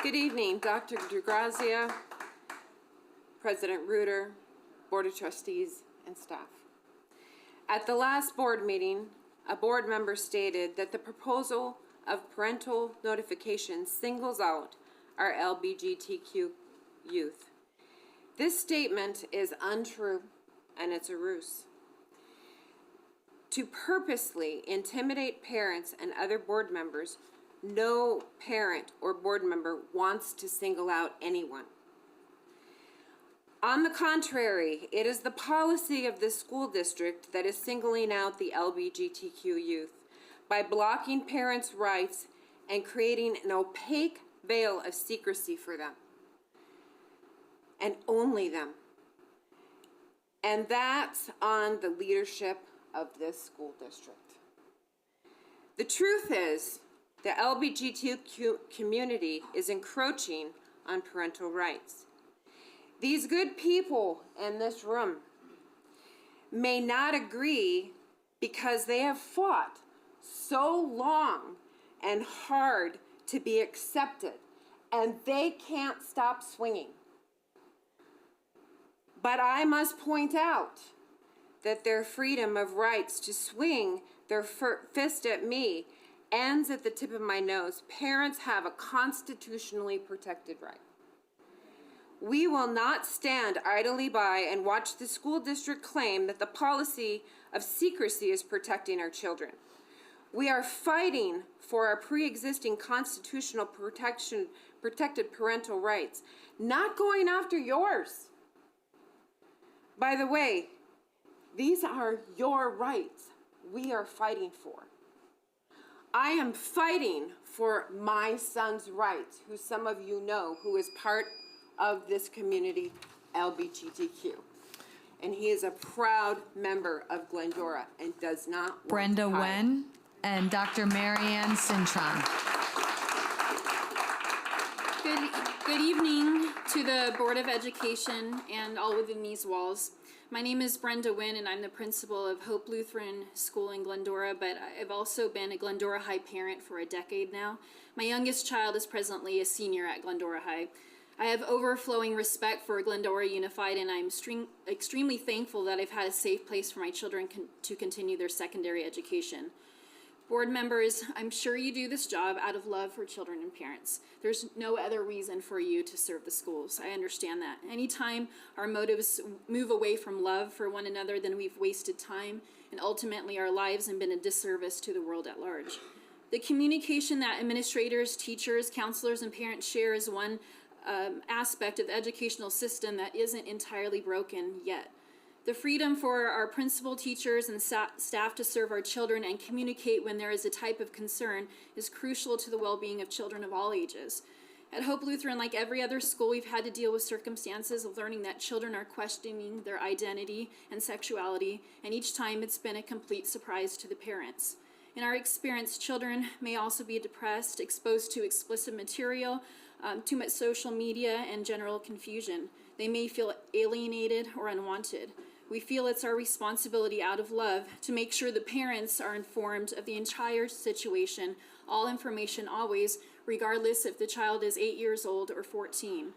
Good evening, Dr. DeGrazia, President Reuter, Board of Trustees, and staff. At the last board meeting, a board member stated that the proposal of parental notification singles out our LGBTQ youth. This statement is untrue, and it's a ruse. To purposely intimidate parents and other board members, no parent or board member wants to single out anyone. On the contrary, it is the policy of this school district that is singling out the LGBTQ youth by blocking parents' rights and creating an opaque veil of secrecy for them. And only them. And that's on the leadership of this school district. The truth is, The LGBTQ community is encroaching on parental rights. These good people in this room may not agree because they have fought so long and hard to be accepted, and they can't stop swinging. But I must point out that their freedom of rights to swing their fist at me ends at the tip of my nose. Parents have a constitutionally protected right. We will not stand idly by and watch the school district claim that the policy of secrecy is protecting our children. We are fighting for our pre-existing constitutional protected parental rights, not going after yours. By the way, these are your rights we are fighting for. I am fighting for my son's rights, who some of you know, who is part of this community, LGBTQ. And he is a proud member of Glendora and does not want Brenda to hide. Wen and Dr. Marianne Cintron. Good evening to the Board of Education and all within these walls. My name is Brenda Wynn, and I'm the principal of Hope Lutheran School in Glendora, but I've also been a Glendora High parent for a decade now. My youngest child is presently a senior at Glendora High. I have overflowing respect for Glendora Unified, and I'm extremely thankful that I've had a safe place for my children to continue their secondary education. Board members, I'm sure you do this job out of love for children and parents. There's no other reason for you to serve the schools. I understand that. Anytime our motives move away from love for one another, then we've wasted time and ultimately our lives and been a disservice to the world at large. The communication that administrators, teachers, counselors, and parents share is one aspect of the educational system that isn't entirely broken yet. The freedom for our principal, teachers, and staff to serve our children and communicate when there is a type of concern is crucial to the well-being of children of all ages. At Hope Lutheran, like every other school, we've had to deal with circumstances of learning that children are questioning their identity and sexuality, and each time it's been a complete surprise to the parents. In our experience, children may also be depressed, exposed to explicit material, too much social media, and general confusion. They may feel alienated or unwanted. We feel it's our responsibility out of love to make sure the parents are informed of the entire situation, all information always, regardless if the child is 8 years old or 14.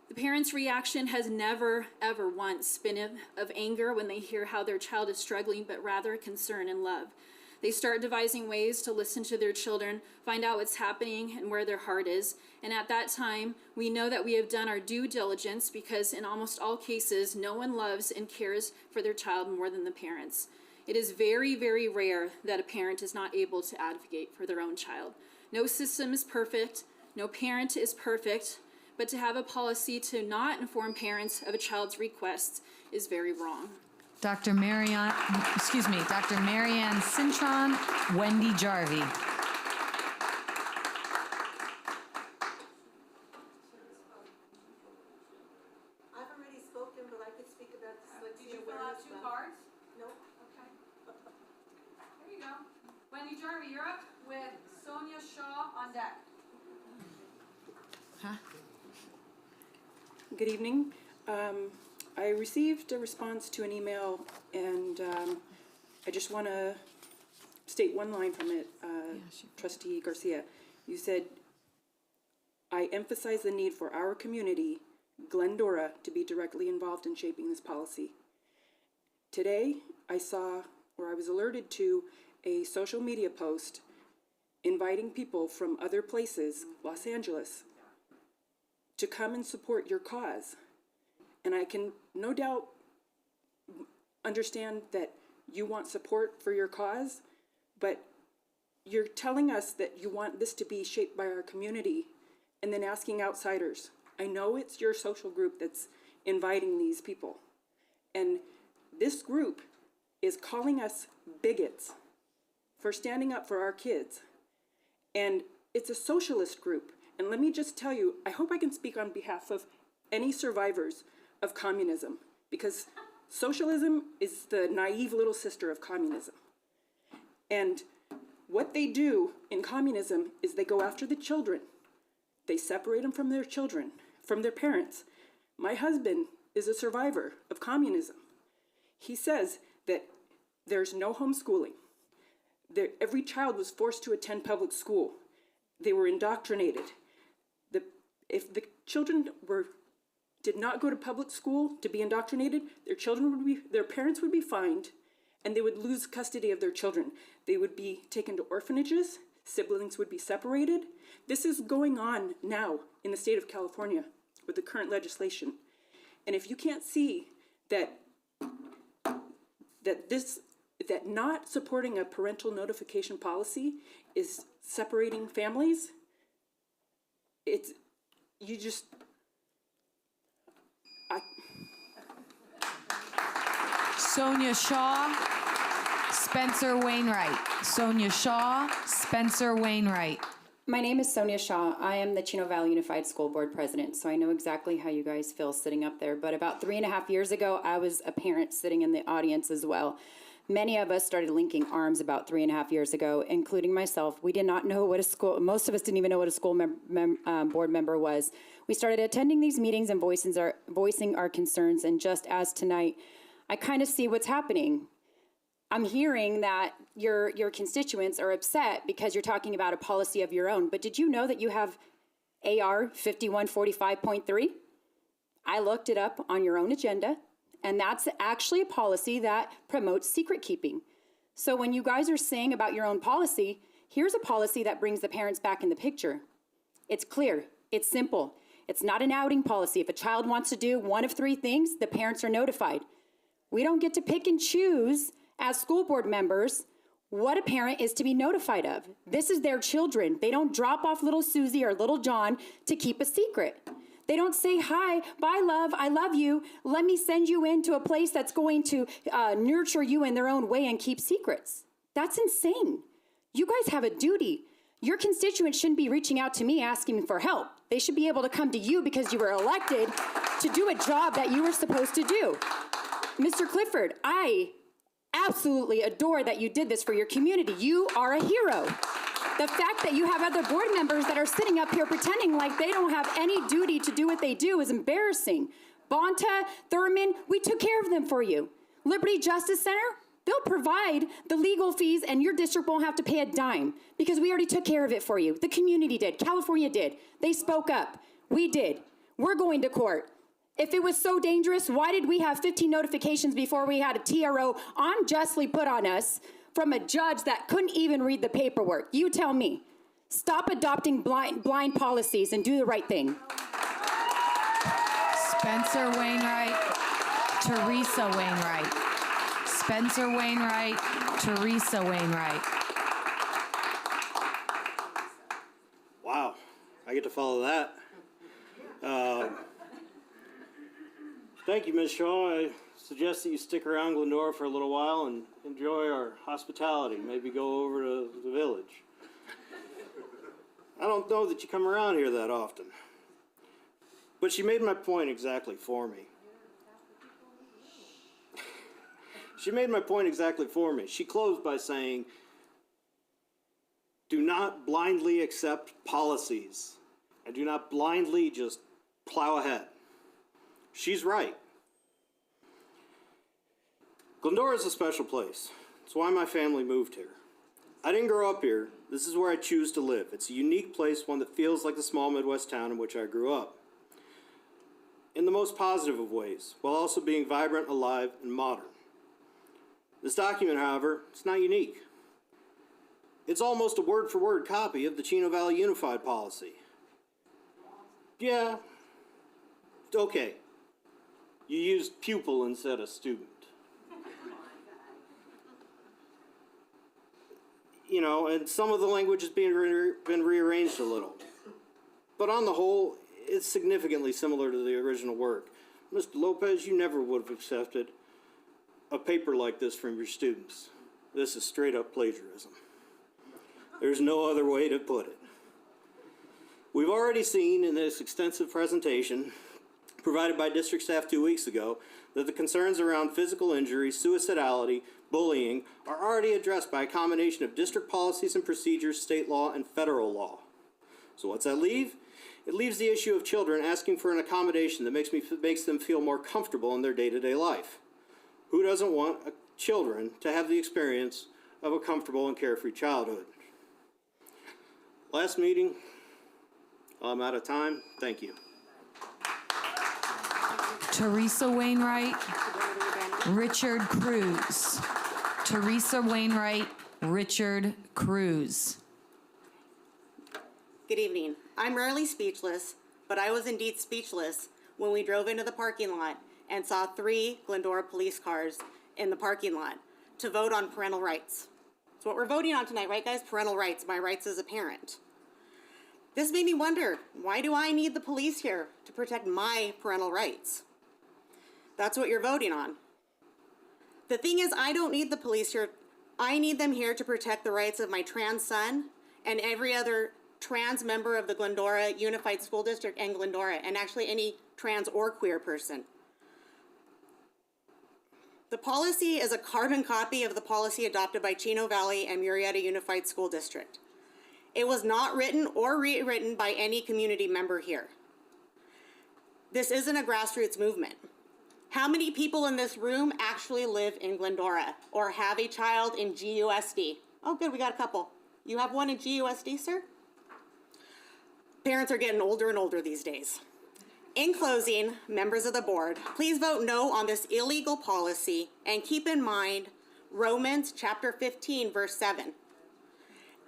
The parents' reaction has never, ever once been of anger when they hear how their child is struggling, but rather concern and love. They start devising ways to listen to their children, find out what's happening and where their heart is. And at that time, we know that we have done our due diligence because in almost all cases, no one loves and cares for their child more than the parents. It is very, very rare that a parent is not able to advocate for their own child. No system is perfect, no parent is perfect, but to have a policy to not inform parents of a child's requests is very wrong. Dr. Marianne Cintron, Wendy Jarvie. I've already spoken, but I could speak about dyslexia. Did you fill out 2 cards? No. Okay. There you go. Wendy Jarvie, you're up with Sonia Shaw on deck. Huh? Good evening. I received a response to an email, and I just want to state one line from it. Trustee Garcia, you said, I emphasize the need for our community, Glendora, to be directly involved in shaping this policy. Today, I was alerted to a social media post inviting people from other places, Los Angeles, to come and support your cause. And I can no doubt understand that you want support for your cause, but you're telling us that you want this to be shaped by our community and then asking outsiders. I know it's your social group that's inviting these people. And this group is calling us bigots for standing up for our kids. And it's a socialist group. And let me just tell you, I hope I can speak on behalf of any survivors of communism, because socialism is the naive little sister of communism. And what they do in communism is they go after the children. They separate them from their children, from their parents. My husband is a survivor of communism. He says that there's no homeschooling. Every child was forced to attend public school. They were indoctrinated. If the children did not go to public school to be indoctrinated, their parents would be fined, and they would lose custody of their children. They would be taken to orphanages. Siblings would be separated. This is going on now in the state of California with the current legislation. And if you can't see that not supporting a parental notification policy is separating families, Sonia Shaw, Spencer Wainwright. Sonia Shaw, Spencer Wainwright. My name is Sonia Shaw. I am the Chino Valley Unified School Board President, so I know exactly how you guys feel sitting up there. But about 3.5 years ago, I was a parent sitting in the audience as well. Many of us started linking arms about 3.5 years ago, including myself. We did not know what a school, most of us didn't even know what a school board member was. We started attending these meetings and voicing our concerns, and just as tonight, I kind of see what's happening. I'm hearing that your constituents are upset because you're talking about a policy of your own, but did you know that you have AR 5145.3? I looked it up on your own agenda, and that's actually a policy that promotes secret keeping. So when you guys are saying about your own policy, here's a policy that brings the parents back in the picture. It's clear, it's simple. It's not an outing policy. If a child wants to do one of 3 things, the parents are notified. We don't get to pick and choose as school board members what a parent is to be notified of. This is their children. They don't drop off little Susie or little John to keep a secret. They don't say, hi, bye, love, I love you. Let me send you into a place that's going to nurture you in their own way and keep secrets. That's insane. You guys have a duty. Your constituents shouldn't be reaching out to me asking me for help. They should be able to come to you because you were elected to do a job that you were supposed to do. Mr. Clifford, I absolutely adore that you did this for your community. You are a hero. The fact that you have other board members that are sitting up here pretending like they don't have any duty to do what they do is embarrassing. Bonta, Thurman, we took care of them for you. Liberty Justice Center, they'll provide the legal fees and your district won't have to pay a dime because we already took care of it for you. The community did. California did. They spoke up. We did. We're going to court. If it was so dangerous, why did we have 15 notifications before we had a TRO unjustly put on us from a judge that couldn't even read the paperwork? You tell me. Stop adopting blind policies and do the right thing. Spencer Wainwright, Teresa Wainwright. Spencer Wainwright, Teresa Wainwright. Wow, I get to follow that. Thank you, Ms. Shaw. I suggest that you stick around Glendora for a little while and enjoy our hospitality. Maybe go over to the village. I don't know that you come around here that often. But she made my point exactly for me. She closed by saying, do not blindly accept policies and do not blindly just plow ahead. She's right. Glendora is a special place. It's why my family moved here. I didn't grow up here. This is where I choose to live. It's a unique place, one that feels like the small Midwest town in which I grew up. In the most positive of ways, while also being vibrant, alive, and modern. This document, however, it's not unique. It's almost a word-for-word copy of the Chino Valley Unified Policy. Yeah, okay. You used pupil instead of student. You know, and some of the language has been rearranged a little. But on the whole, it's significantly similar to the original work. Mr. Lopez, you never would have accepted a paper like this from your students. This is straight up plagiarism. There's no other way to put it. We've already seen in this extensive presentation provided by district staff 2 weeks ago that the concerns around physical injury, suicidality, bullying are already addressed by a combination of district policies and procedures, state law, and federal law. So what's that leave? It leaves the issue of children asking for an accommodation that makes them feel more comfortable in their day-to-day life. Who doesn't want children to have the experience of a comfortable and carefree childhood? Last meeting, I'm out of time. Thank you. Teresa Wainwright, Richard Cruz. Teresa Wainwright, Richard Cruz. Good evening. I'm rarely speechless, but I was indeed speechless when we drove into the parking lot and saw 3 Glendora police cars in the parking lot to vote on parental rights. That's what we're voting on tonight, right guys? Parental rights, my rights as a parent. This made me wonder, why do I need the police here to protect my parental rights? That's what you're voting on. The thing is, I don't need the police here. I need them here to protect the rights of my trans son and every other trans member of the Glendora Unified School District and Glendora, and actually any trans or queer person. The policy is a carbon copy of the policy adopted by Chino Valley and Murrieta Unified School District. It was not written or rewritten by any community member here. This isn't a grassroots movement. How many people in this room actually live in Glendora or have a child in GUSD? Oh, good, we got a couple. You have one in GUSD, sir? Parents are getting older and older these days. In closing, members of the board, please vote no on this illegal policy and keep in mind Romans chapter 15, verse 7.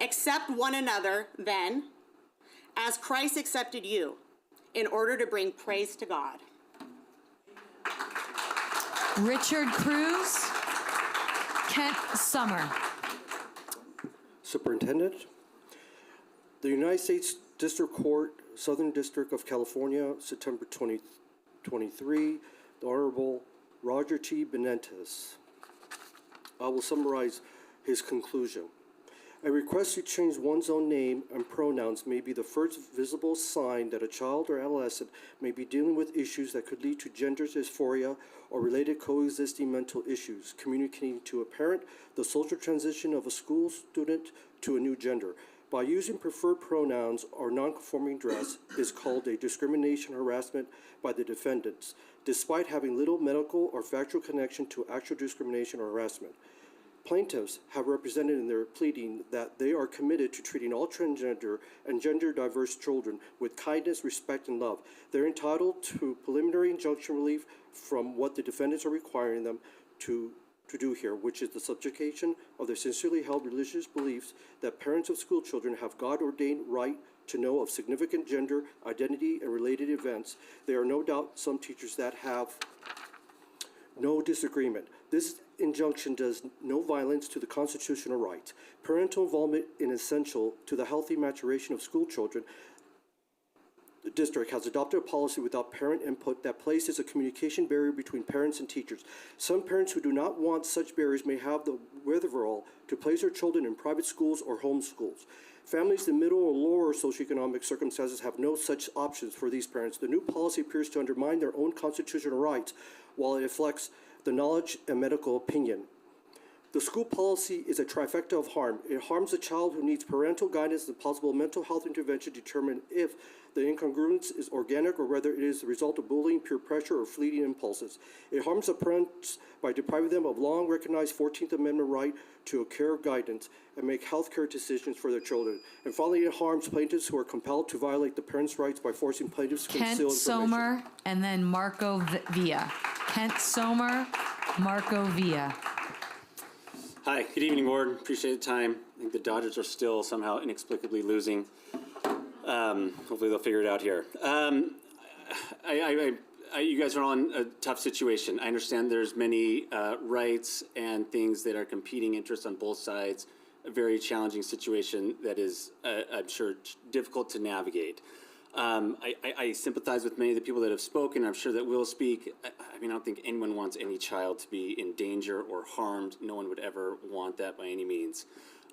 Accept one another then, as Christ accepted you, in order to bring praise to God. Richard Cruz, Kent Summer. Superintendent, the United States District Court, Southern District of California, September 2023, the Honorable Roger T. Benitez. I will summarize his conclusion. A request to change one's own name and pronouns may be the first visible sign that a child or adolescent may be dealing with issues that could lead to gender dysphoria or related coexisting mental issues, communicating to a parent the social transition of a school student to a new gender. By using preferred pronouns or nonconforming dress is called a discrimination harassment by the defendants, despite having little medical or factual connection to actual discrimination or harassment. Plaintiffs have represented in their pleading that they are committed to treating all transgender and gender diverse children with kindness, respect, and love. They're entitled to preliminary injunction relief from what the defendants are requiring them to do here, which is the subjugation of their sincerely held religious beliefs that parents of school children have God-ordained right to know of significant gender, identity, and related events. There are no doubt some teachers that have no disagreement. This injunction does no violence to the constitutional rights. Parental involvement is essential to the healthy maturation of school children. The district has adopted a policy without parent input that places a communication barrier between parents and teachers. Some parents who do not want such barriers may have the wherewithal to place their children in private schools or home schools. Families in middle or lower socioeconomic circumstances have no such options for these parents. The new policy appears to undermine their own constitutional rights while it reflects the knowledge and medical opinion. The school policy is a trifecta of harm. It harms a child who needs parental guidance and possible mental health intervention to determine if the incongruence is organic or whether it is the result of bullying, peer pressure, or fleeting impulses. It harms the parents by depriving them of long recognized 14th Amendment right to a care guidance and make health care decisions for their children. And finally, it harms plaintiffs who are compelled to violate the parents' rights by forcing plaintiffs to conceal Kent information. Somer, and then Marco Villa. Kent Somer, Marco Villa. Hi, good evening, board. Appreciate the time. I think the Dodgers are still somehow inexplicably losing. Hopefully they'll figure it out here. You guys are all in a tough situation. I understand there's many rights and things that are competing interests on both sides. A very challenging situation that is, I'm sure, difficult to navigate. I sympathize with many of the people that have spoken. I'm sure that will speak. I mean, I don't think anyone wants any child to be in danger or harmed. No one would ever want that by any means.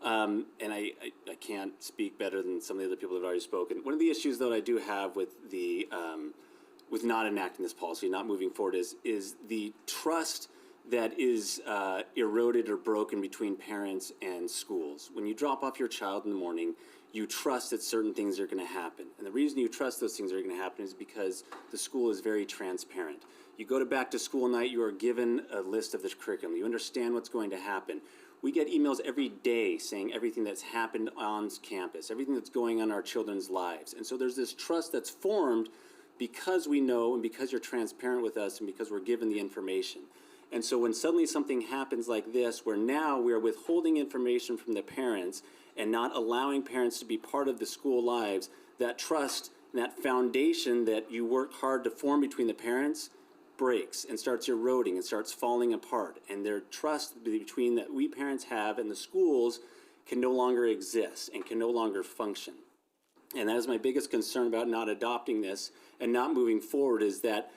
And I can't speak better than some of the other people that have already spoken. One of the issues, though, I do have with the with not enacting this policy, not moving forward, is the trust that is eroded or broken between parents and schools. When you drop off your child in the morning, you trust that certain things are going to happen. And the reason you trust those things are going to happen is because the school is very transparent. You go to back to school night, you are given a list of the curriculum. You understand what's going to happen. We get emails every day saying everything that's happened on campus, everything that's going on in our children's lives. And so there's this trust that's formed because we know and because you're transparent with us and because we're given the information. And so when suddenly something happens like this, where now we are withholding information from the parents and not allowing parents to be part of the school lives, that trust and that foundation that you work hard to form between the parents breaks and starts eroding and starts falling apart. And their trust between that we parents have and the schools can no longer exist and can no longer function. And that is my biggest concern about not adopting this and not moving forward, is that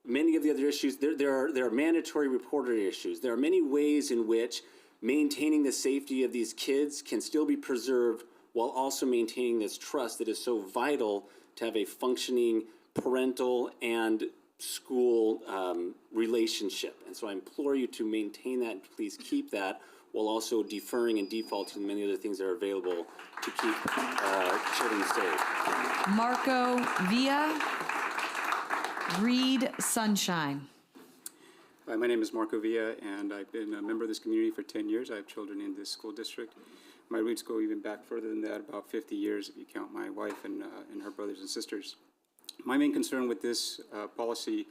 many of the other issues, there are mandatory reporter issues. There are many ways in which maintaining the safety of these kids can still be preserved while also maintaining this trust that is so vital to have a functioning parental and school relationship. And so I implore you to maintain that, and please keep that, while also deferring and defaulting many other things that are available to keep children safe. Marco Villa, Reed Sunshine. Hi, my name is Marco Villa, and I've been a member of this community for 10 years. I have children in this school district. My roots go even back further than that, about 50 years if you count my wife and her brothers and sisters. My main concern with this policy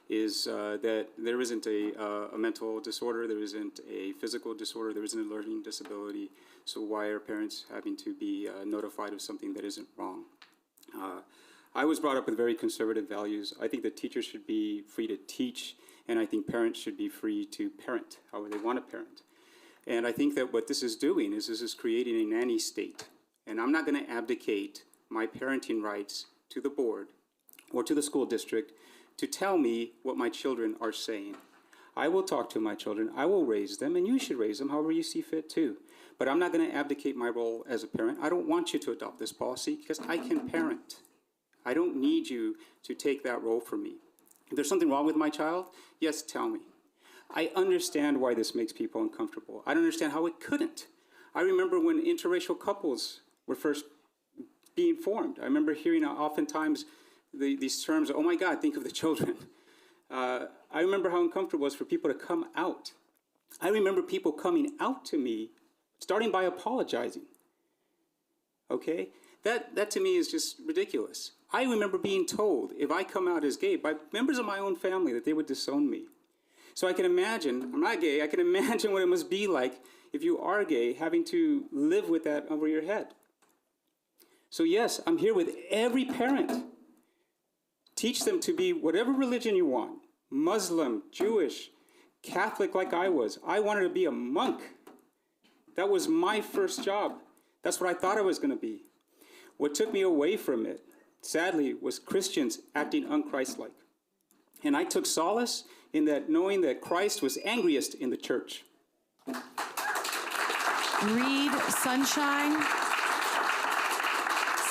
is that there isn't a mental disorder, there isn't a physical disorder, there isn't a learning disability. So why are parents having to be notified of something that isn't wrong? I was brought up with very conservative values. I think that teachers should be free to teach, and I think parents should be free to parent however they want to parent. And I think that what this is doing is this is creating a nanny state. And I'm not going to abdicate my parenting rights to the board or to the school district to tell me what my children are saying. I will talk to my children, I will raise them, and you should raise them however you see fit too. But I'm not going to abdicate my role as a parent. I don't want you to adopt this policy because I can parent. I don't need you to take that role for me. If there's something wrong with my child, yes, tell me. I understand why this makes people uncomfortable. I don't understand how it couldn't. I remember when interracial couples were first being formed. I remember hearing oftentimes these terms, oh my God, think of the children. I remember how uncomfortable it was for people to come out. I remember people coming out to me, starting by apologizing. Okay? That to me is just ridiculous. I remember being told if I come out as gay by members of my own family that they would disown me. So I can imagine, I'm not gay, I can imagine what it must be like if you are gay, having to live with that over your head. So yes, I'm here with every parent. Teach them to be whatever religion you want, Muslim, Jewish, Catholic like I was. I wanted to be a monk. That was my first job. That's what I thought I was going to be. What took me away from it, sadly, was Christians acting unchristlike. And I took solace in that, knowing that Christ was angriest in the church. Reed Sunshine,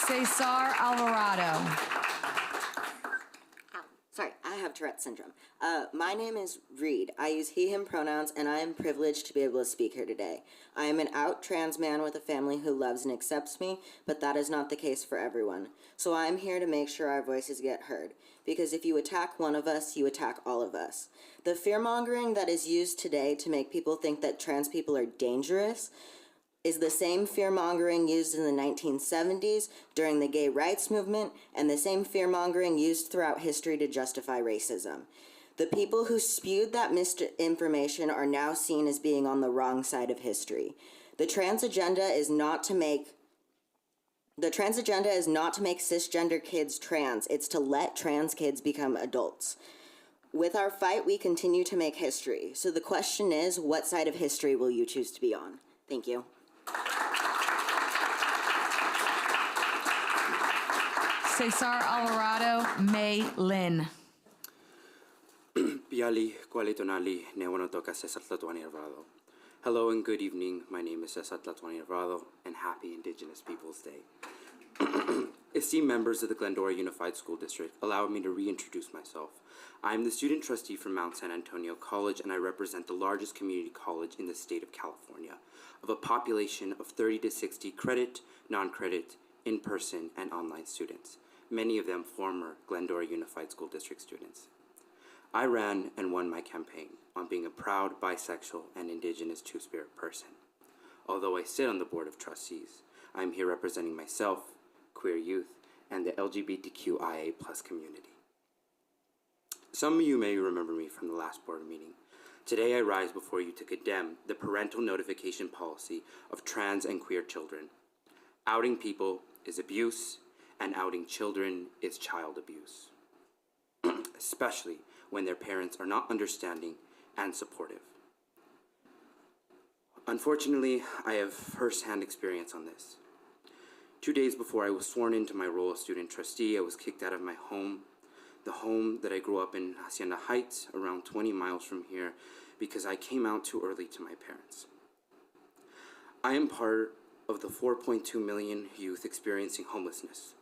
Cesar Alvarado. Sorry, I have Tourette syndrome. My name is Reed. I use he, him pronouns, and I am privileged to be able to speak here today. I am an out trans man with a family who loves and accepts me, but that is not the case for everyone. So I am here to make sure our voices get heard. Because if you attack one of us, you attack all of us. The fear-mongering that is used today to make people think that trans people are dangerous is the same fear-mongering used in the 1970s during the gay rights movement and the same fear-mongering used throughout history to justify racism. The people who spewed that misinformation are now seen as being on the wrong side of history. The trans agenda is not to make cisgender kids trans. It's to let trans kids become adults. With our fight, we continue to make history. So the question is, what side of history will you choose to be on? Thank you. Cesar Alvarado, May Lynn. Biali Kualitonali Newanatoka Cesar Tlatuani Alvarado. Hello and good evening. My name is Cesar Tlatuani Alvarado, and happy Indigenous Peoples Day. Esteemed members of the Glendora Unified School District, allow me to reintroduce myself. I am the student trustee from Mount San Antonio College, and I represent the largest community college in the state of California, of a population of 30 to 60 credit, non-credit, in-person, and online students, many of them former Glendora Unified School District students. I ran and won my campaign on being a proud bisexual and indigenous two-spirit person. Although I sit on the board of trustees, I am here representing myself, queer youth, and the LGBTQIA+ community. Some of you may remember me from the last board meeting. Today I rise before you to condemn the parental notification policy of trans and queer children. Outing people is abuse, and outing children is child abuse, especially when their parents are not understanding and supportive. Unfortunately, I have first-hand experience on this. 2 days before I was sworn into my role as student trustee, I was kicked out of my home, the home that I grew up in Hacienda Heights, around 20 miles from here, because I came out too early to my parents. I am part of the 4.2 million youth experiencing homelessness,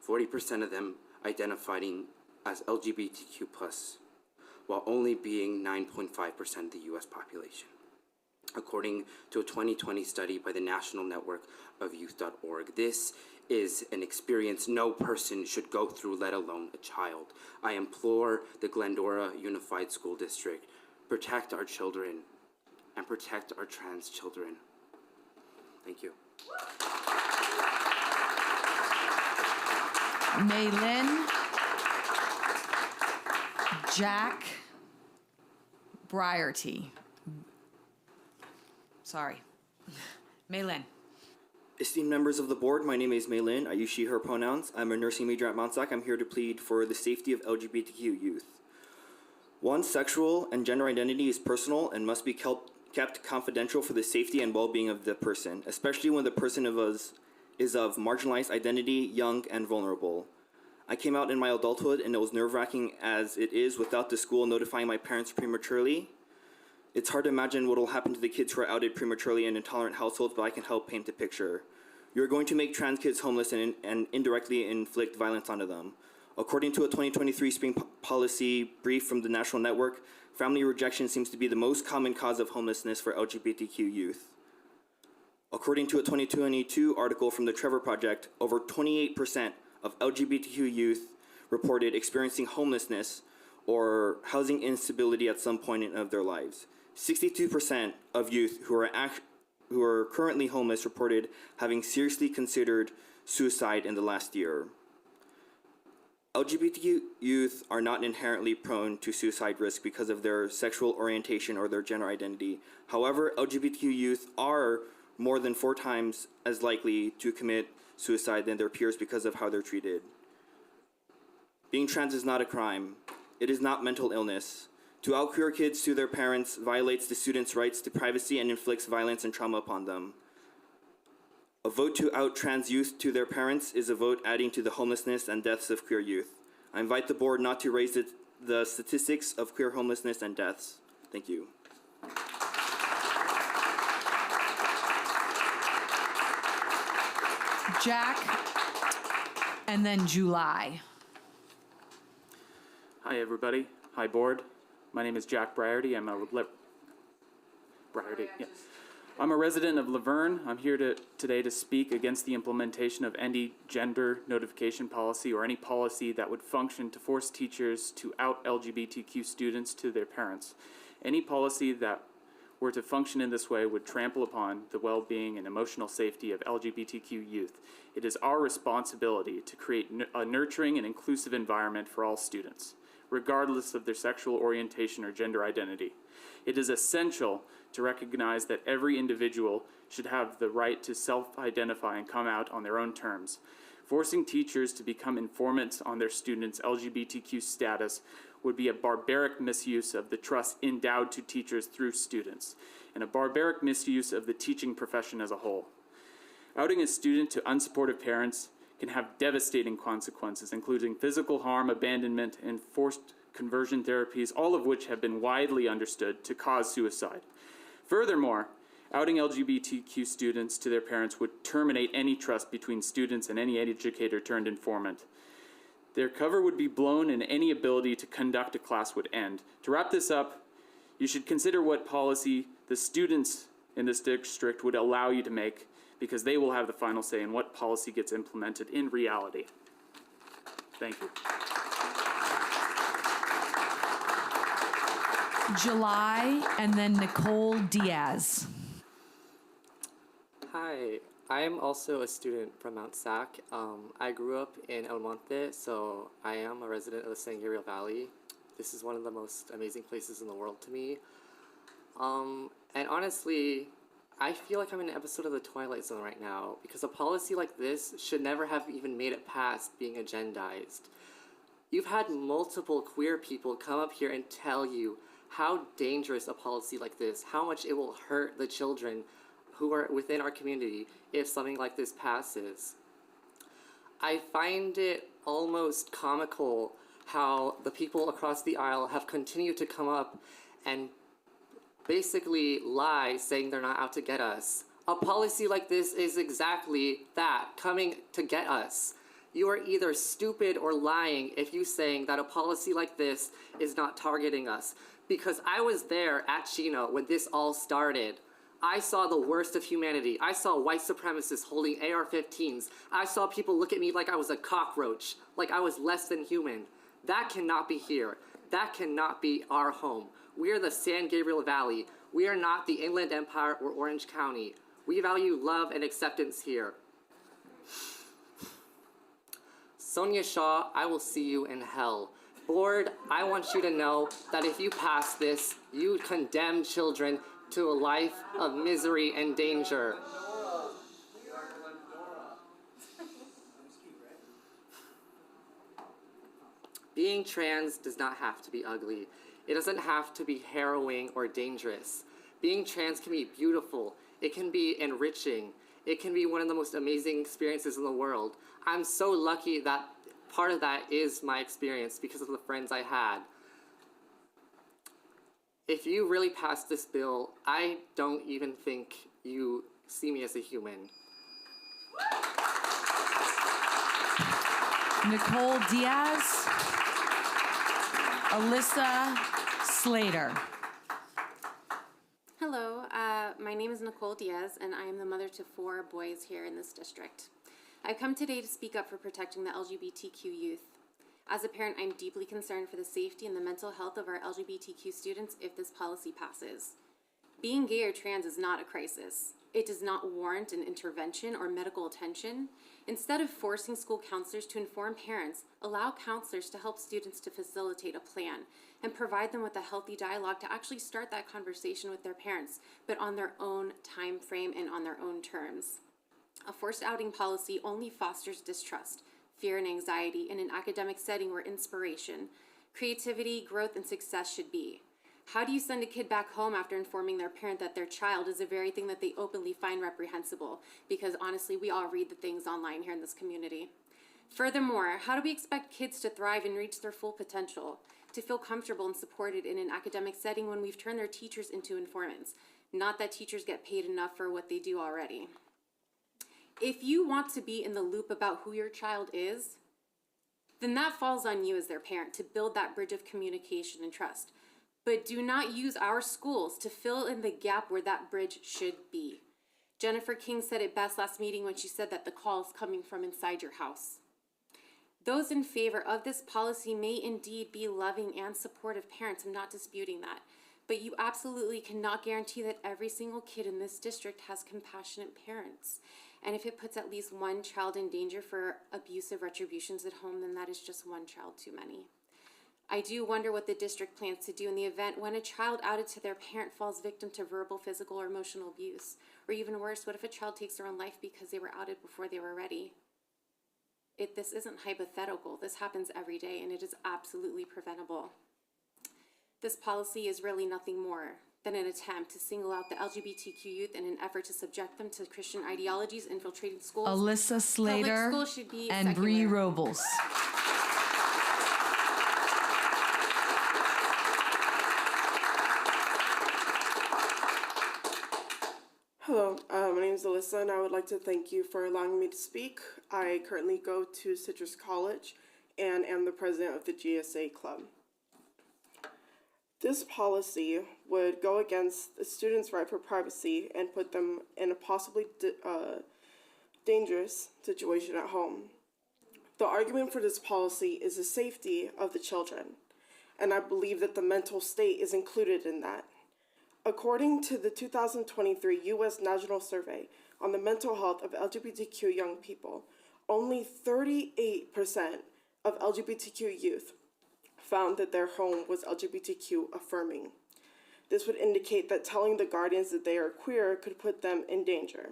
40% of them identifying as LGBTQ+, while only being 9.5% of the US population, according to a 2020 study by the National Network of Youth.org. This is an experience no person should go through, let alone a child. I implore the Glendora Unified School District, protect our children and protect our trans children. Thank you. Maylin, Jack Briarty. Sorry. Maylin. Esteemed members of the board, my name is Maylin. I use she, her pronouns. I'm a nursing major at Mount SAC. I'm here to plead for the safety of LGBTQ youth. One's sexual and gender identity is personal and must be kept confidential for the safety and well-being of the person, especially when the person is of marginalized identity, young, and vulnerable. I came out in my adulthood, and it was nerve-wracking as it is without the school notifying my parents prematurely. It's hard to imagine what will happen to the kids who are outed prematurely in intolerant households, but I can help paint a picture. You're going to make trans kids homeless and indirectly inflict violence onto them. According to a 2023 spring policy brief from the National Network, family rejection seems to be the most common cause of homelessness for LGBTQ youth. According to a 2022 article from the Trevor Project, over 28% of LGBTQ youth reported experiencing homelessness or housing instability at some point of their lives. 62% of youth who are currently homeless reported having seriously considered suicide in the last year. LGBTQ youth are not inherently prone to suicide risk because of their sexual orientation or their gender identity. However, LGBTQ youth are more than 4 times as likely to commit suicide than their peers because of how they're treated. Being trans is not a crime. It is not mental illness. To out queer kids to their parents violates the students' rights to privacy and inflicts violence and trauma upon them. A vote to out trans youth to their parents is a vote adding to the homelessness and deaths of queer youth. I invite the board not to raise the statistics of queer homelessness and deaths. Thank you. Jack, and then July. Hi, everybody. Hi, board. My name is Jack Briarty. I'm a resident of Laverne. I'm here today to speak against the implementation of any gender notification policy or any policy that would function to force teachers to out LGBTQ students to their parents. Any policy that were to function in this way would trample upon the well-being and emotional safety of LGBTQ youth. It is our responsibility to create a nurturing and inclusive environment for all students, regardless of their sexual orientation or gender identity. It is essential to recognize that every individual should have the right to self-identify and come out on their own terms. Forcing teachers to become informants on their students' LGBTQ status would be a barbaric misuse of the trust endowed to teachers through students, and a barbaric misuse of the teaching profession as a whole. Outing a student to unsupportive parents can have devastating consequences, including physical harm, abandonment, and forced conversion therapies, all of which have been widely understood to cause suicide. Furthermore, Outing LGBTQ students to their parents would terminate any trust between students and any educator turned informant. Their cover would be blown and any ability to conduct a class would end. To wrap this up, you should consider what policy the students in this district would allow you to make, because they will have the final say in what policy gets implemented in reality. Thank you. July, and then Nicole Diaz. Hi, I am also a student from Mount Sac. I grew up in El Monte, so I am a resident of the San Gabriel Valley. This is one of the most amazing places in the world to me. And honestly, I feel like I'm in an episode of The Twilight Zone right now, because a policy like this should never have even made it past being agendized. You've had multiple queer people come up here and tell you how dangerous a policy like this, how much it will hurt the children who are within our community if something like this passes. I find it almost comical how the people across the aisle have continued to come up and basically lie, saying they're not out to get us. A policy like this is exactly that, coming to get us. You are either stupid or lying if you saying that a policy like this is not targeting us. Because I was there at Chino when this all started. I saw the worst of humanity. I saw white supremacists holding AR-15s. I saw people look at me like I was a cockroach, like I was less than human. That cannot be here. That cannot be our home. We are the San Gabriel Valley. We are not the Inland Empire or Orange County. We value love and acceptance here. Sonia Shaw, I will see you in hell. Board, I want you to know that if you pass this, you condemn children to a life of misery and danger. Being trans does not have to be ugly. It doesn't have to be harrowing or dangerous. Being trans can be beautiful. It can be enriching. It can be one of the most amazing experiences in the world. I'm so lucky that part of that is my experience because of the friends I had. If you really pass this bill, I don't even think you see me as a human. Nicole Diaz. Alyssa Slater. Hello, my name is Nicole Diaz, and I am the mother to 4 boys here in this district. I've come today to speak up for protecting the LGBTQ youth. As a parent, I'm deeply concerned for the safety and the mental health of our LGBTQ students if this policy passes. Being gay or trans is not a crisis. It does not warrant an intervention or medical attention. Instead of forcing school counselors to inform parents, allow counselors to help students to facilitate a plan and provide them with a healthy dialogue to actually start that conversation with their parents, but on their own time frame and on their own terms. A forced outing policy only fosters distrust, fear, and anxiety in an academic setting where inspiration, creativity, growth, and success should be. How do you send a kid back home after informing their parent that their child is the very thing that they openly find reprehensible? Because honestly, we all read the things online here in this community. Furthermore, how do we expect kids to thrive and reach their full potential, to feel comfortable and supported in an academic setting when we've turned their teachers into informants? Not that teachers get paid enough for what they do already. If you want to be in the loop about who your child is, then that falls on you as their parent to build that bridge of communication and trust. But do not use our schools to fill in the gap where that bridge should be. Jennifer King said it best last meeting when she said that the call is coming from inside your house. Those in favor of this policy may indeed be loving and supportive parents. I'm not disputing that. But you absolutely cannot guarantee that every single kid in this district has compassionate parents. And if it puts at least one child in danger for abusive retributions at home, then that is just one child too many. I do wonder what the district plans to do in the event when a child outed to their parent falls victim to verbal, physical, or emotional abuse. Or even worse, what if a child takes their own life because they were outed before they were ready? This isn't hypothetical. This happens every day, and it is absolutely preventable. This policy is really nothing more than an attempt to single out the LGBTQ youth in an effort to subject them to Christian ideologies infiltrating schools. Alyssa Slater Public schools should be and Bree secular. Robles. Melissa, and I would like to thank you for allowing me to speak. I currently go to Citrus College and am the president of the GSA Club. This policy would go against the students' right for privacy and put them in a possibly dangerous situation at home. The argument for this policy is the safety of the children, and I believe that the mental state is included in that. According to the 2023 U.S. National Survey on the mental health of LGBTQ young people, only 38% of LGBTQ youth found that their home was LGBTQ affirming. This would indicate that telling the guardians that they are queer could put them in danger.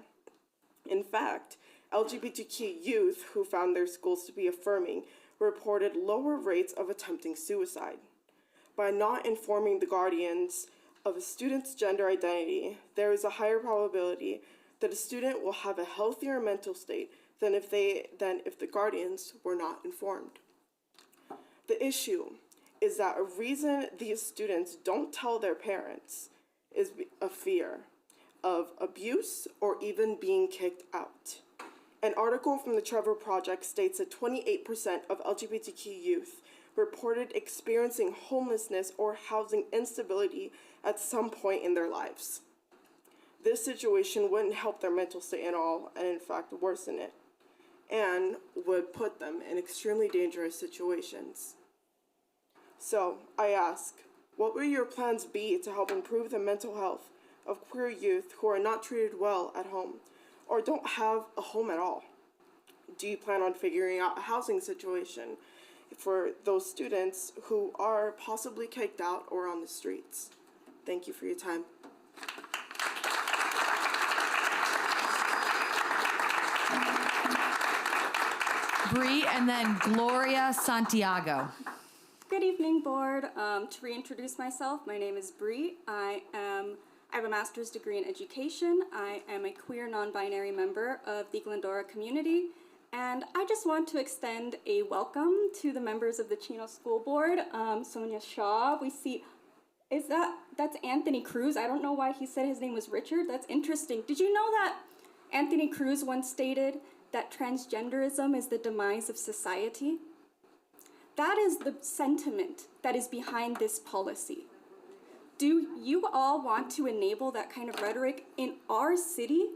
In fact, LGBTQ youth who found their schools to be affirming reported lower rates of attempting suicide. By not informing the guardians of a student's gender identity, there is a higher probability that a student will have a healthier mental state than if the guardians were not informed. The issue is that a reason these students don't tell their parents is a fear of abuse or even being kicked out. An article from the Trevor Project states that 28% of LGBTQ youth reported experiencing homelessness or housing instability at some point in their lives. This situation wouldn't help their mental state at all, and in fact worsen it, and would put them in extremely dangerous situations. So I ask, what will your plans be to help improve the mental health of queer youth who are not treated well at home or don't have a home at all? Do you plan on figuring out a housing situation for those students who are possibly kicked out or on the streets? Thank you for your time. Bree, and then Gloria Santiago. Good evening, board. To reintroduce myself, my name is Bree. I have a master's degree in education. I am a queer non-binary member of the Glendora community, and I just want to extend a welcome to the members of the Chino School Board. Sonia Shaw, we see, that's Anthony Cruz. I don't know why he said his name was Richard. That's interesting. Did you know that Anthony Cruz once stated that transgenderism is the demise of society? That is the sentiment that is behind this policy. Do you all want to enable that kind of rhetoric in our city?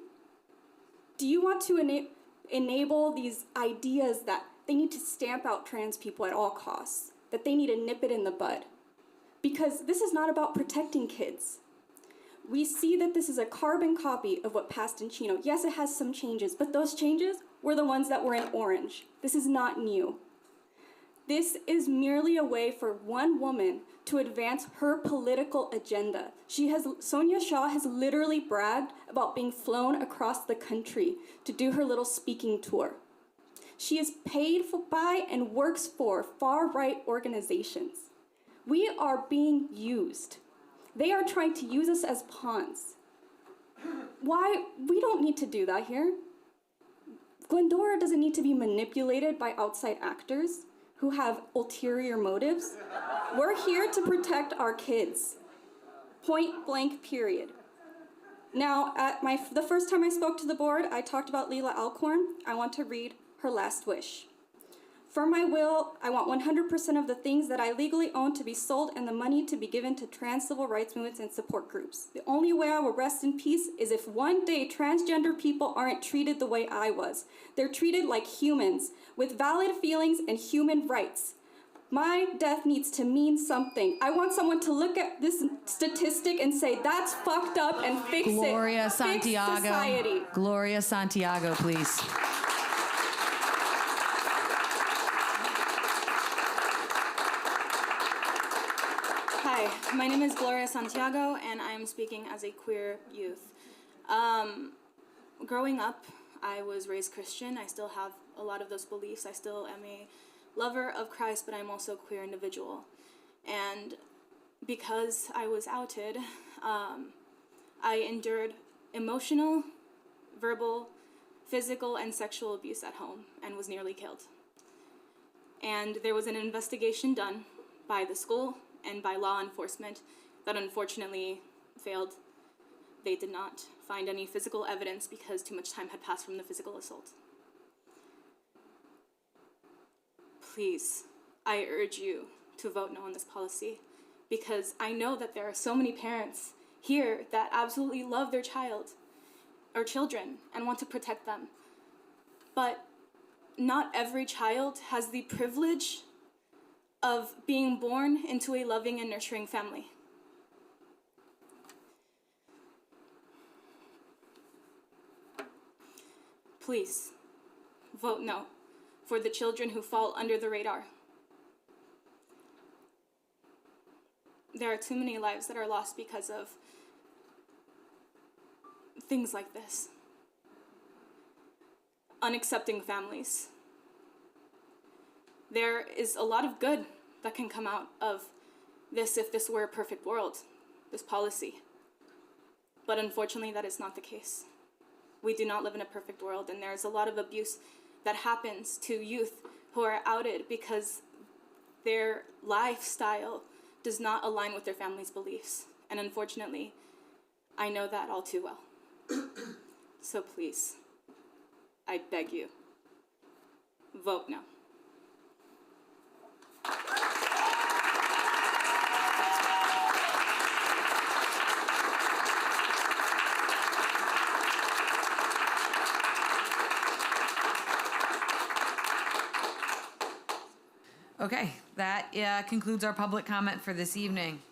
Do you want to enable these ideas that they need to stamp out trans people at all costs, that they need to nip it in the bud? Because this is not about protecting kids. We see that this is a carbon copy of what passed in Chino. Yes, it has some changes, but those changes were the ones that were in orange. This is not new. This is merely a way for one woman to advance her political agenda. Sonia Shaw has literally bragged about being flown across the country to do her little speaking tour. She is paid by and works for far-right organizations. We are being used. They are trying to use us as pawns. Why? We don't need to do that here. Glendora doesn't need to be manipulated by outside actors who have ulterior motives. We're here to protect our kids. Point blank, period. Now, the first time I spoke to the board, I talked about Leila Alcorn. I want to read her last wish. For my will, I want 100% of the things that I legally own to be sold and the money to be given to trans civil rights movements and support groups. The only way I will rest in peace is if one day transgender people aren't treated the way I was. They're treated like humans, with valid feelings and human rights. My death needs to mean something. I want someone to look at this statistic and say, that's fucked up, and fix it. Gloria Fix Santiago. society. Gloria Santiago, please. Hi, my name is Gloria Santiago, and I'm speaking as a queer youth. Growing up, I was raised Christian. I still have a lot of those beliefs. I still am a lover of Christ, but I'm also a queer individual. And because I was outed, I endured emotional, verbal, physical, and sexual abuse at home and was nearly killed. And there was an investigation done by the school and by law enforcement that unfortunately failed. they did not find any physical evidence because too much time had passed from the physical assault. Please, I urge you to vote no on this policy, because I know that there are so many parents here that absolutely love their child or children and want to protect them. But not every child has the privilege of being born into a loving and nurturing family. Please, vote no for the children who fall under the radar. There are too many lives that are lost because of things like this. Unaccepting families. There is a lot of good that can come out of this if this were a perfect world, this policy. But unfortunately, that is not the case. We do not live in a perfect world, and there's a lot of abuse that happens to youth who are outed because their lifestyle does not align with their family's beliefs. And unfortunately, I know that all too well. So please, I beg you, vote no. Okay, that concludes our public comment for this evening.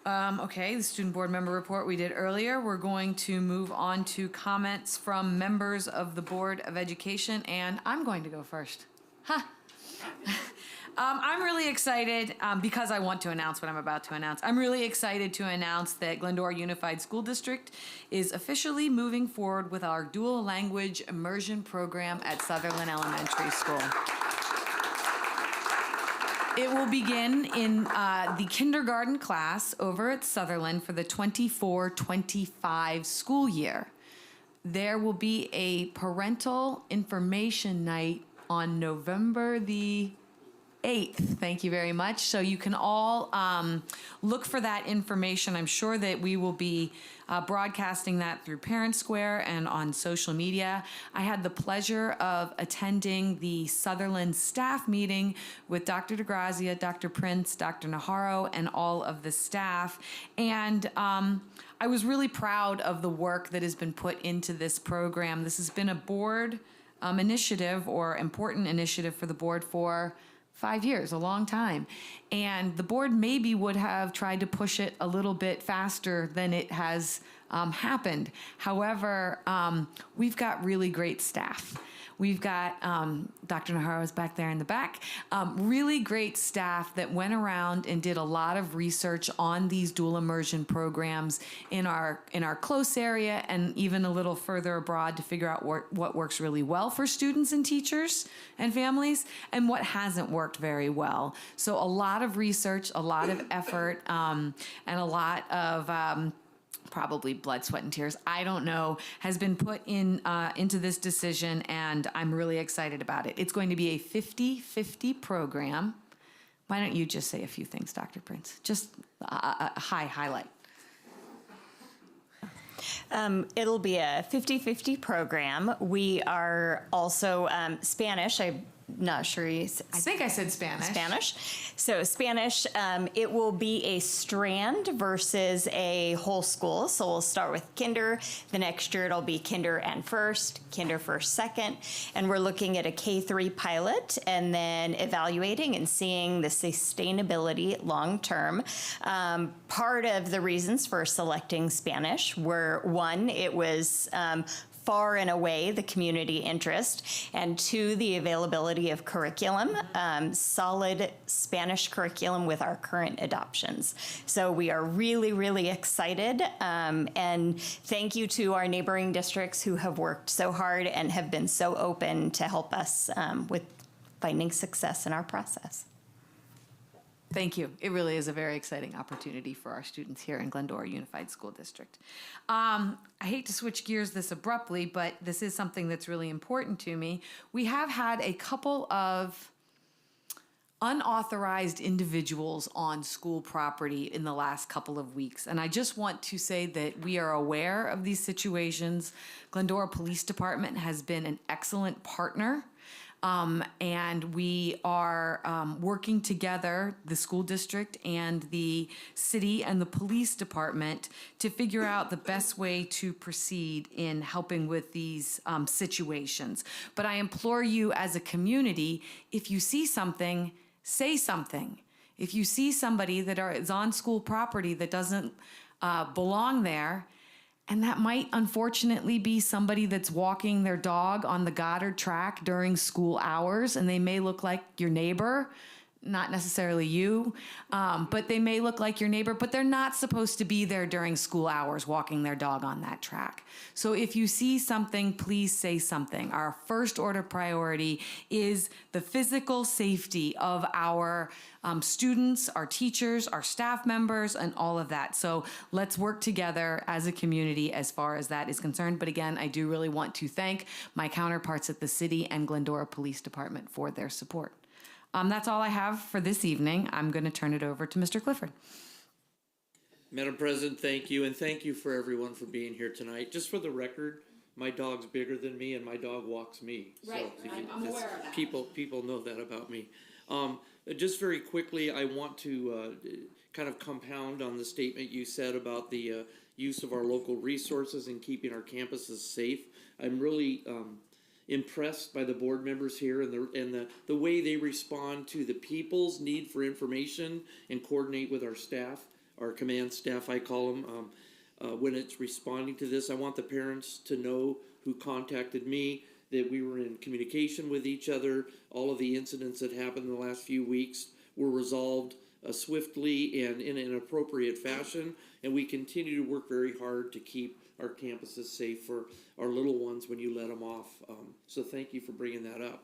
Okay, the student board member report we did earlier. We're going to move on to comments from members of the Board of Education, and I'm going to go first. I'm really excited because I want to announce what I'm about to announce. I'm really excited to announce that Glendora Unified School District is officially moving forward with our dual language immersion program at Sutherland Elementary School. It will begin in the kindergarten class over at Sutherland for the 24-25 school year. There will be a parental information night on November the 8th. Thank you very much. So you can all look for that information. I'm sure that we will be broadcasting that through Parent Square and on social media. I had the pleasure of attending the Sutherland staff meeting with Dr. DeGrazia, Dr. Prince, Dr. Naharo, and all of the staff. And I was really proud of the work that has been put into this program. This has been a board initiative or important initiative for the board for 5 years, a long time. And the board maybe would have tried to push it a little bit faster than it has happened. However, we've got really great staff. We've got Dr. Naharo's back there in the back. Really great staff that went around and did a lot of research on these dual immersion programs in our close area and even a little further abroad to figure out what works really well for students and teachers and families and what hasn't worked very well. So a lot of research, a lot of effort, and a lot of probably blood, sweat, and tears, I don't know, has been put into this decision, and I'm really excited about it. It's going to be a 50-50 program. Why don't you just say a few things, Dr. Prince? Just a highlight. It'll be a 50-50 program. We are also Spanish. I'm not sure. I think I said Spanish. Spanish. So Spanish, it will be a strand versus a whole school. So we'll start with kinder. The next year it'll be kinder and first, kinder first, second. And we're looking at a K-3 pilot and then evaluating and seeing the sustainability long term. Part of the reasons for selecting Spanish were, one, it was far and away the community interest, and two, the availability of curriculum, solid Spanish curriculum with our current adoptions. So we are really, really excited, and thank you to our neighboring districts who have worked so hard and have been so open to help us with finding success in our process. Thank you. It really is a very exciting opportunity for our students here in Glendora Unified School District. I hate to switch gears this abruptly, but this is something that's really important to me. We have had a couple of unauthorized individuals on school property in the last couple of weeks. And I just want to say that we are aware of these situations. Glendora Police Department has been an excellent partner. And we are working together, the school district and the city and the police department, to figure out the best way to proceed in helping with these situations. But I implore you as a community, if you see something, say something. If you see somebody that is on school property that doesn't belong there, and that might unfortunately be somebody that's walking their dog on the Goddard track during school hours, and they may look like your neighbor, not necessarily you, but they may look like your neighbor, but they're not supposed to be there during school hours walking their dog on that track. So if you see something, please say something. Our first order priority is the physical safety of our students, our teachers, our staff members, and all of that. So let's work together as a community as far as that is concerned. But again, I do really want to thank my counterparts at the city and Glendora Police Department for their support. That's all I have for this evening. I'm going to turn it over to Mr. Clifford. Madam President, thank you, and thank you for everyone for being here tonight. Just for the record, my dog's bigger than me, and my dog walks me. Right, so I'm aware of that. People know that about me. Just very quickly, I want to kind of compound on the statement you said about the use of our local resources and keeping our campuses safe. I'm really impressed by the board members here and the way they respond to the people's need for information and coordinate with our staff, our command staff, I call them, when it's responding to this. I want the parents to know who contacted me, that we were in communication with each other. All of the incidents that happened in the last few weeks were resolved swiftly and in an appropriate fashion, and we continue to work very hard to keep our campuses safe for our little ones when you let them off. So thank you for bringing that up.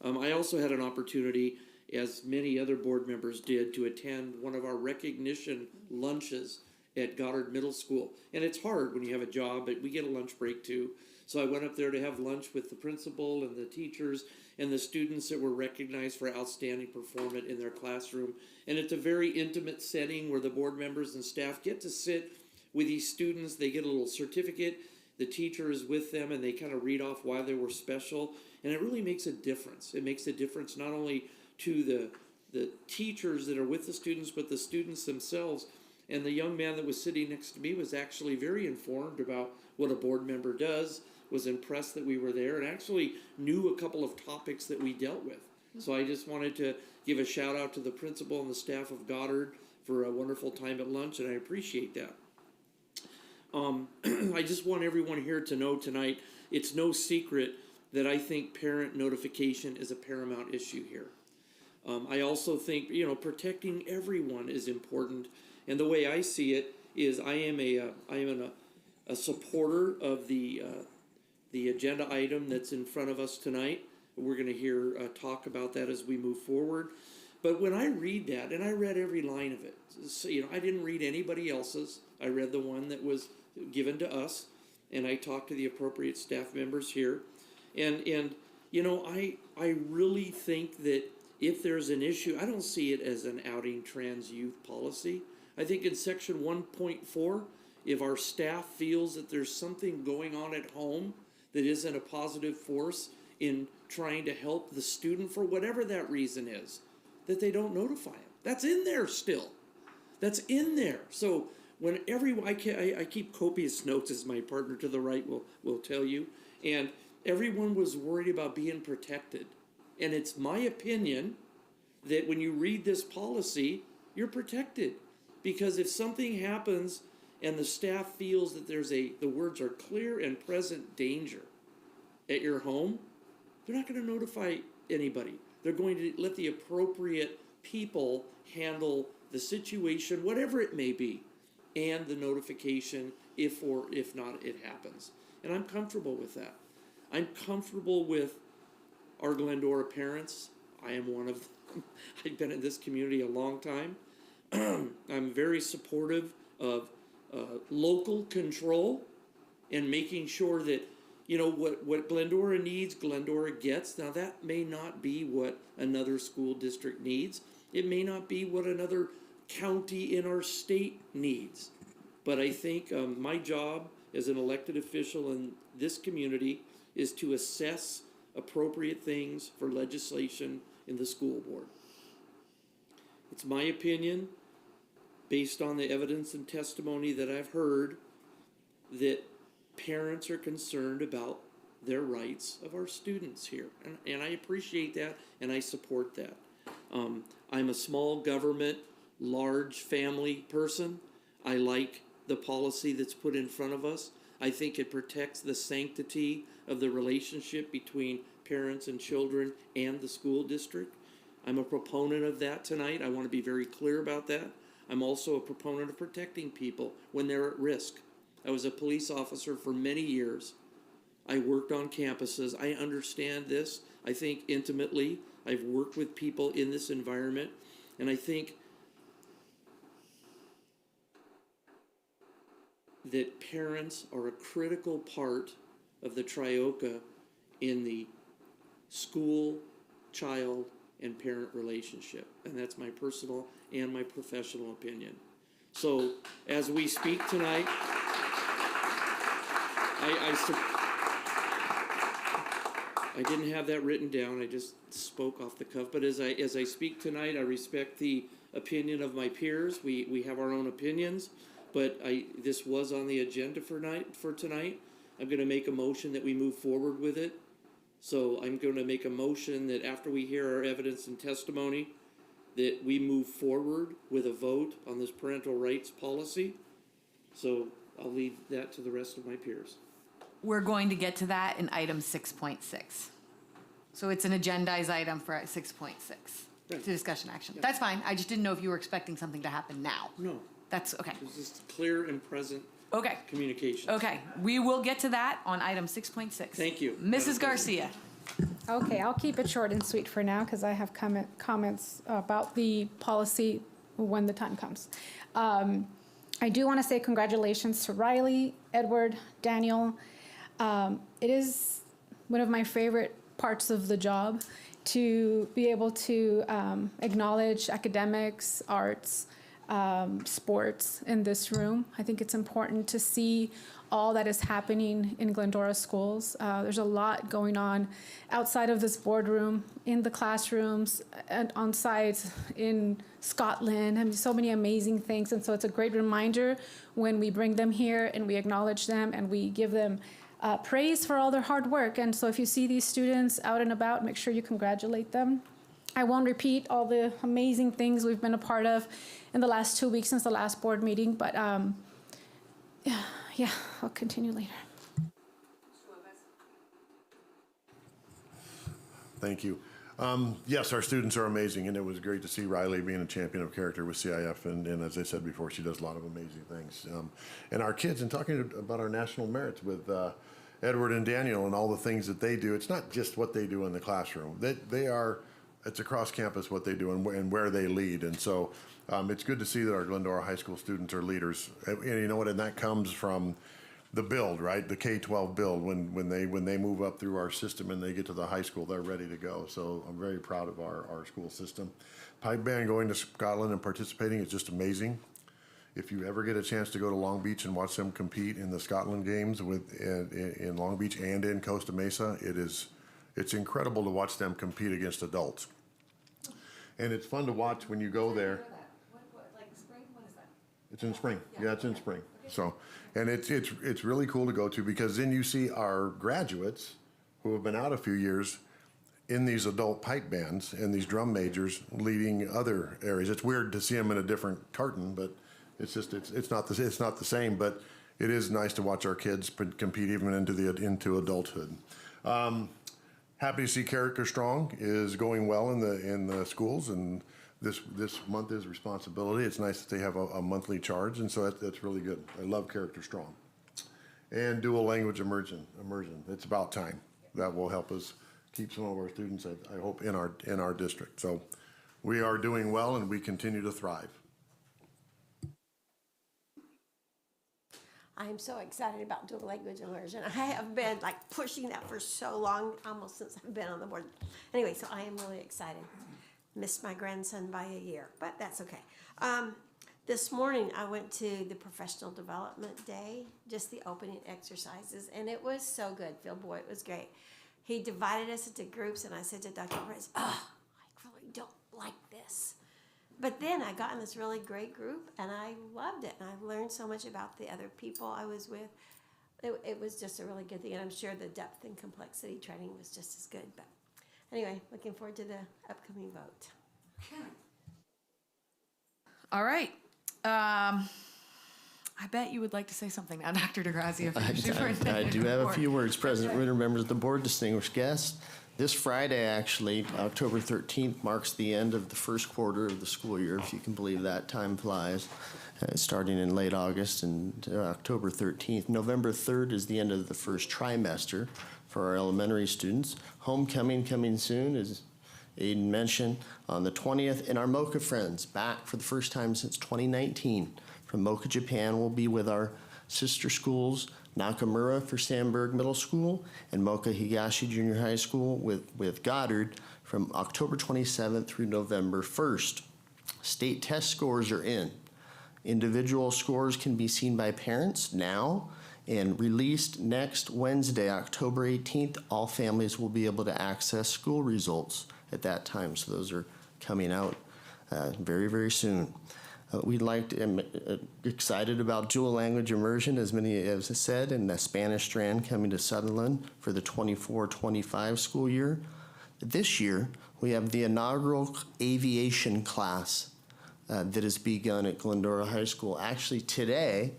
I also had an opportunity, as many other board members did, to attend one of our recognition lunches at Goddard Middle School. And it's hard when you have a job, but we get a lunch break too. So I went up there to have lunch with the principal and the teachers and the students that were recognized for outstanding performance in their classroom. And it's a very intimate setting where the board members and staff get to sit with these students. They get a little certificate. The teacher is with them, and they kind of read off why they were special. And it really makes a difference. It makes a difference not only to the teachers that are with the students, but the students themselves. And the young man that was sitting next to me was actually very informed about what a board member does, was impressed that we were there, and actually knew a couple of topics that we dealt with. So I just wanted to give a shout out to the principal and the staff of Goddard for a wonderful time at lunch, and I appreciate that. I just want everyone here to know tonight, it's no secret that I think parent notification is a paramount issue here. I also think, protecting everyone is important. And the way I see it is I am a supporter of the agenda item that's in front of us tonight. We're going to hear talk about that as we move forward. But when I read that, and I read every line of it, so, I didn't read anybody else's. I read the one that was given to us, and I talked to the appropriate staff members here. And I really think that if there's an issue, I don't see it as an outing trans youth policy. I think in section 1.4, if our staff feels that there's something going on at home that isn't a positive force in trying to help the student for whatever that reason is, that they don't notify them. That's in there still. That's in there. So when I keep copious notes, as my partner to the right will tell you, and everyone was worried about being protected. And it's my opinion that when you read this policy, you're protected. Because if something happens and the staff feels that the words are clear and present danger at your home, they're not going to notify anybody. They're going to let the appropriate people handle the situation, whatever it may be, and the notification if not it happens. And I'm comfortable with that. I'm comfortable with our Glendora parents. I am one of them. I've been in this community a long time. I'm very supportive of local control and making sure that what Glendora needs, Glendora gets. Now, that may not be what another school district needs. It may not be what another county in our state needs. But I think my job as an elected official in this community is to assess appropriate things for legislation in the school board. It's my opinion, based on the evidence and testimony that I've heard, that parents are concerned about their rights of our students here. And I appreciate that, and I support that. I'm a small government, large family person. I like the policy that's put in front of us. I think it protects the sanctity of the relationship between parents and children and the school district. I'm a proponent of that tonight. I want to be very clear about that. I'm also a proponent of protecting people when they're at risk. I was a police officer for many years. I worked on campuses. I understand this, I think, intimately. I've worked with people in this environment, and I think that parents are a critical part of the trioca in the school, child, and parent relationship. And that's my personal and my professional opinion. So as we speak tonight, I didn't have that written down. I just spoke off the cuff. But as I speak tonight, I respect the opinion of my peers. We have our own opinions, but this was on the agenda for tonight. I'm going to make a motion that we move forward with it. So I'm going to make a motion that after we hear our evidence and testimony, that we move forward with a vote on this parental rights policy. So I'll leave that to the rest of my peers. We're going to get to that in item 6.6. So it's an agendized item for 6.6. Right. To discussion action. Yeah. That's fine. I just didn't know if you were expecting something to happen now. No. That's okay. It's just clear and present communication. Okay. We will get to that on item 6.6. Thank you. Mrs. Garcia. Okay, I'll keep it short and sweet for now because I have comments about the policy when the time comes. I do want to say congratulations to Riley, Edward, Daniel. It is one of my favorite parts of the job to be able to acknowledge academics, arts, sports in this room. I think it's important to see all that is happening in Glendora schools. There's a lot going on outside of this boardroom, in the classrooms, and on sites in Scotland. I mean, so many amazing things. And so it's a great reminder when we bring them here and we acknowledge them and we give them praise for all their hard work. And so if you see these students out and about, make sure you congratulate them. I won't repeat all the amazing things we've been a part of in the last 2 weeks since the last board meeting, but yeah, I'll continue later. Thank you. Yes, our students are amazing, and it was great to see Riley being a champion of character with CIF, and as I said before, she does a lot of amazing things. And our kids, and talking about our national merits with Edward and Daniel and all the things that they do, it's not just what they do in the classroom. It's across campus what they do and where they lead, and so it's good to see that our Glendora High School students are leaders. And you know what, and that comes from the build, right? The K-12 build. When they move up through our system and they get to the high school, they're ready to go. So I'm very proud of our school system. Pipe band going to Scotland and participating is just amazing. If you ever get a chance to go to Long Beach and watch them compete in the Scotland games in Long Beach and in Costa Mesa, it's incredible to watch them compete against adults. And it's fun to watch when you go there. It's in spring. Yeah, it's in spring. So, and it's really cool to go to because then you see our graduates who have been out a few years in these adult pipe bands and these drum majors leading other areas. It's weird to see them in a different tartan, but it's not the same. But it is nice to watch our kids compete even into adulthood. Happy to see Character Strong is going well in the schools, and this month is responsibility. It's nice that they have a monthly charge, and so that's really good. I love Character Strong. And dual language immersion. It's about time. That will help us keep some of our students, I hope, in our district. So we are doing well, and we continue to thrive. I'm so excited about dual language immersion. I have been like pushing that for so long, almost since I've been on the board. Anyway, so I am really excited. Missed my grandson by a year, but that's okay. This morning I went to the professional development day, just the opening exercises, and it was so good. Phil Boyd, it was great. He divided us into groups, and I said to Dr. Prince, I really don't like this. But then I got in this really great group, and I loved it, and I learned so much about the other people I was with. It was just a really good thing, and I'm sure the depth and complexity training was just as good. But anyway, looking forward to the upcoming vote. All right. I bet you would like to say something now, Dr. DeGrazia. I do have a few words. President Ritter, members of the board, distinguished guests. This Friday, actually, October 13th, marks the end of the first quarter of the school year, if you can believe that. Time flies. Starting in late August and October 13th. November 3rd is the end of the first trimester for our elementary students. Homecoming coming soon, as Aiden mentioned, on the 20th. And our Mocha friends, back for the first time since 2019 from Mocha, Japan, will be with our sister schools, Nakamura for Sandburg Middle School and Mocha Higashi Junior High School with Goddard from October 27th through November 1st. State test scores are in. Individual scores can be seen by parents now and released next Wednesday, October 18th. All families will be able to access school results at that time, so those are coming out very, very soon. We'd like to, excited about dual language immersion, as many have said, and the Spanish strand coming to Sutherland for the 24-25 school year. This year, we have the inaugural aviation class that has begun at Glendora High School. Actually, today,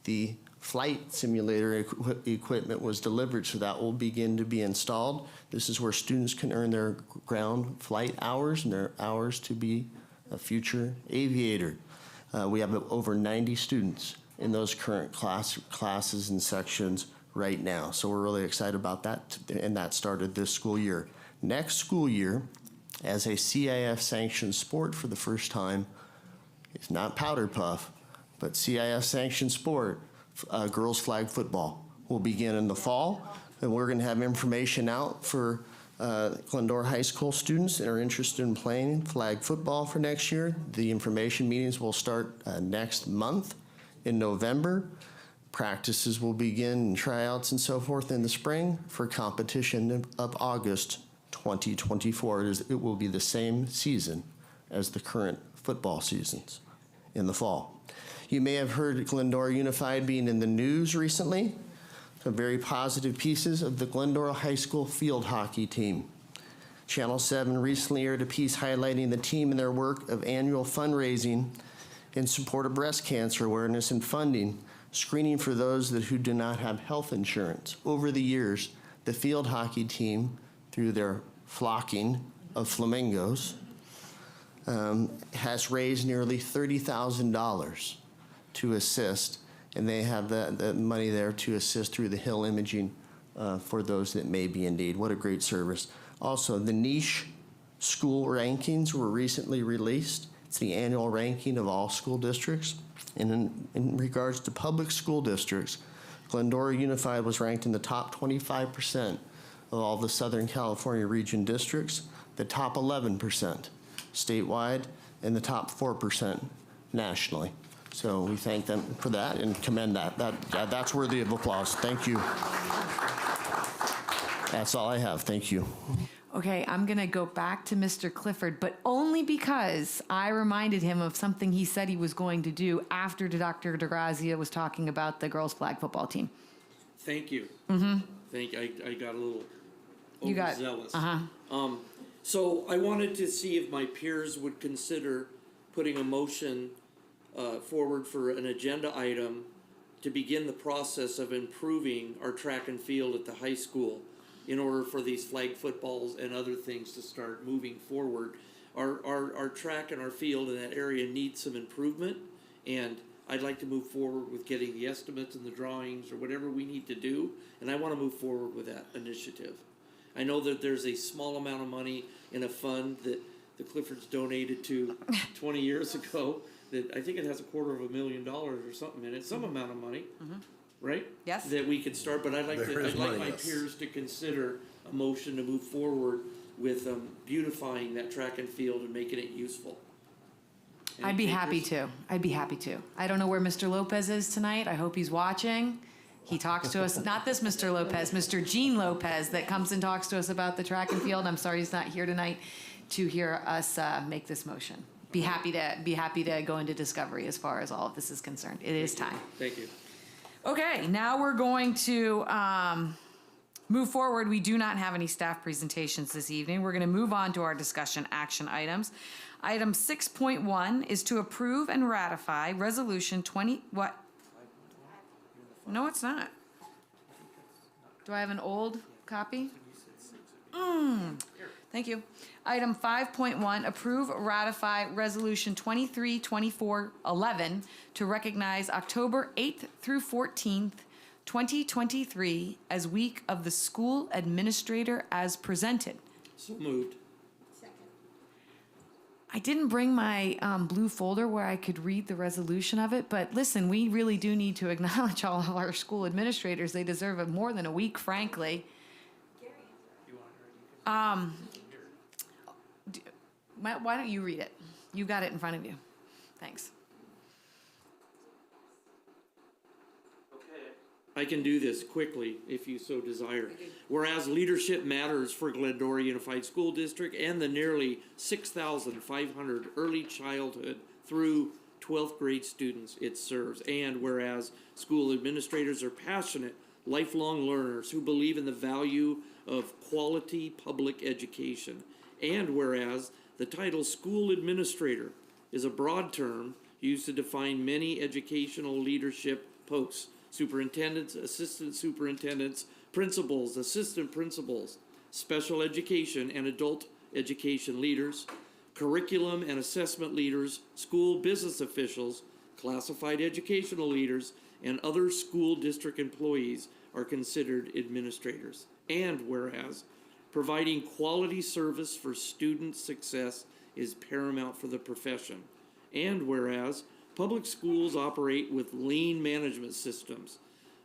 the flight simulator equipment was delivered, so that will begin to be installed. This is where students can earn their ground flight hours and their hours to be a future aviator. We have over 90 students in those current classes and sections right now. So we're really excited about that, and that started this school year. Next school year, as a CIF-sanctioned sport for the first time, it's not powder puff, but CIF-sanctioned sport, girls flag football will begin in the fall, and we're going to have information out for Glendora High School students that are interested in playing flag football for next year. The information meetings will start next month in November. Practices will begin and tryouts and so forth in the spring for competition of August 2024. It will be the same season as the current football seasons in the fall. You may have heard Glendora Unified being in the news recently. Some very positive pieces of the Glendora High School field hockey team. Channel 7 recently aired a piece highlighting the team and their work of annual fundraising in support of breast cancer awareness and funding, screening for those who do not have health insurance. Over the years, the field hockey team, through their flocking of flamingos, has raised nearly $30,000 to assist, and they have the money there to assist through the Hill imaging for those that may be in need. What a great service. Also, the niche school rankings were recently released. It's the annual ranking of all school districts. And in regards to public school districts, Glendora Unified was ranked in the top 25% of all the Southern California region districts, the top 11% statewide, and the top 4% nationally. So we thank them for that and commend that. That's worthy of applause. Thank you. That's all I have. Thank you. Okay, I'm going to go back to Mr. Clifford, but only because I reminded him of something he said he was going to do after Dr. DeGrazia was talking about the girls' flag football team. Thank you. Mm-hmm. I got a little You got overzealous. Uh-huh. So I wanted to see if my peers would consider putting a motion forward for an agenda item to begin the process of improving our track and field at the high school in order for these flag footballs and other things to start moving forward. Our track and our field in that area needs some improvement, and I'd like to move forward with getting the estimates and the drawings or whatever we need to do, and I want to move forward with that initiative. I know that there's a small amount of money in a fund that the Cliffords donated to 20 years ago that I think it has $250,000 or something in it, some amount of money. right? Yes. That we could start, but I'd like There is my money, yes. peers to consider a motion to move forward with beautifying that track and field and making it useful. I'd be happy to. I'd be happy to. I don't know where Mr. Lopez is tonight. I hope he's watching. He talks to us, not this Mr. Lopez, Mr. Gene Lopez that comes and talks to us about the track and field. I'm sorry he's not here tonight to hear us make this motion. Be happy to go into discovery as far as all of this is concerned. It is time. Thank you. Okay, now we're going to move forward. We do not have any staff presentations this evening. We're going to move on to our discussion action items. Item 6.1 is to approve and ratify Resolution 20, what? No, it's not. Do I have an old copy? Thank you. Item 5.1, approve, ratify Resolution 232411 to recognize October 8th through 14th, 2023 as Week of the School Administrator as presented. So moved. I didn't bring my blue folder where I could read the resolution of it, but listen, we really do need to acknowledge all of our school administrators. They deserve more than a week, frankly. Why don't you read it? You got it in front of you. Thanks. I can do this quickly if you so desire. Whereas leadership matters for Glendora Unified School District and the nearly 6,500 early childhood through 12th grade students it serves. And whereas school administrators are passionate, lifelong learners who believe in the value of quality public education. And whereas the title school administrator is a broad term used to define many educational leadership posts. Superintendents, assistant superintendents, principals, assistant principals, special education and adult education leaders, curriculum and assessment leaders, school business officials, classified educational leaders, and other school district employees are considered administrators. And whereas providing quality service for student success is paramount for the profession. And whereas public schools operate with lean management systems.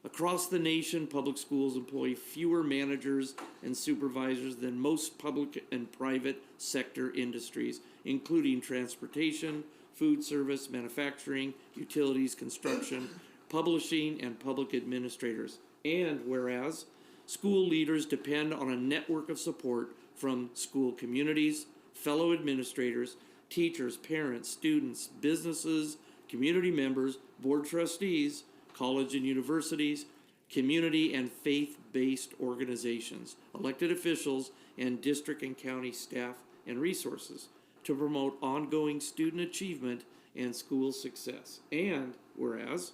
Across the nation, public schools employ fewer managers and supervisors than most public and private sector industries, including transportation, food service, manufacturing, utilities, construction, publishing, and public administrators. And whereas school leaders depend on a network of support from school communities, fellow administrators, teachers, parents, students, businesses, community members, board trustees, college and universities, community and faith-based organizations, elected officials, and district and county staff and resources to promote ongoing student achievement and school success. And whereas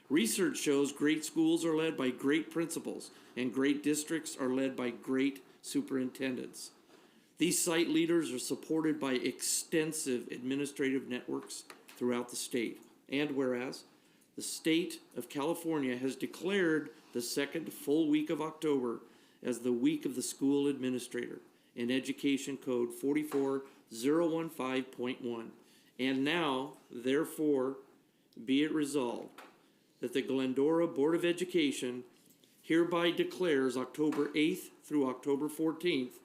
research shows great schools are led by great principals and great districts are led by great superintendents. These site leaders are supported by extensive administrative networks throughout the state. And whereas the state of California has declared the second full week of October as the Week of the School Administrator in Education Code 44015.1. And now, therefore, be it resolved that the Glendora Board of Education hereby declares October 8th through October 14th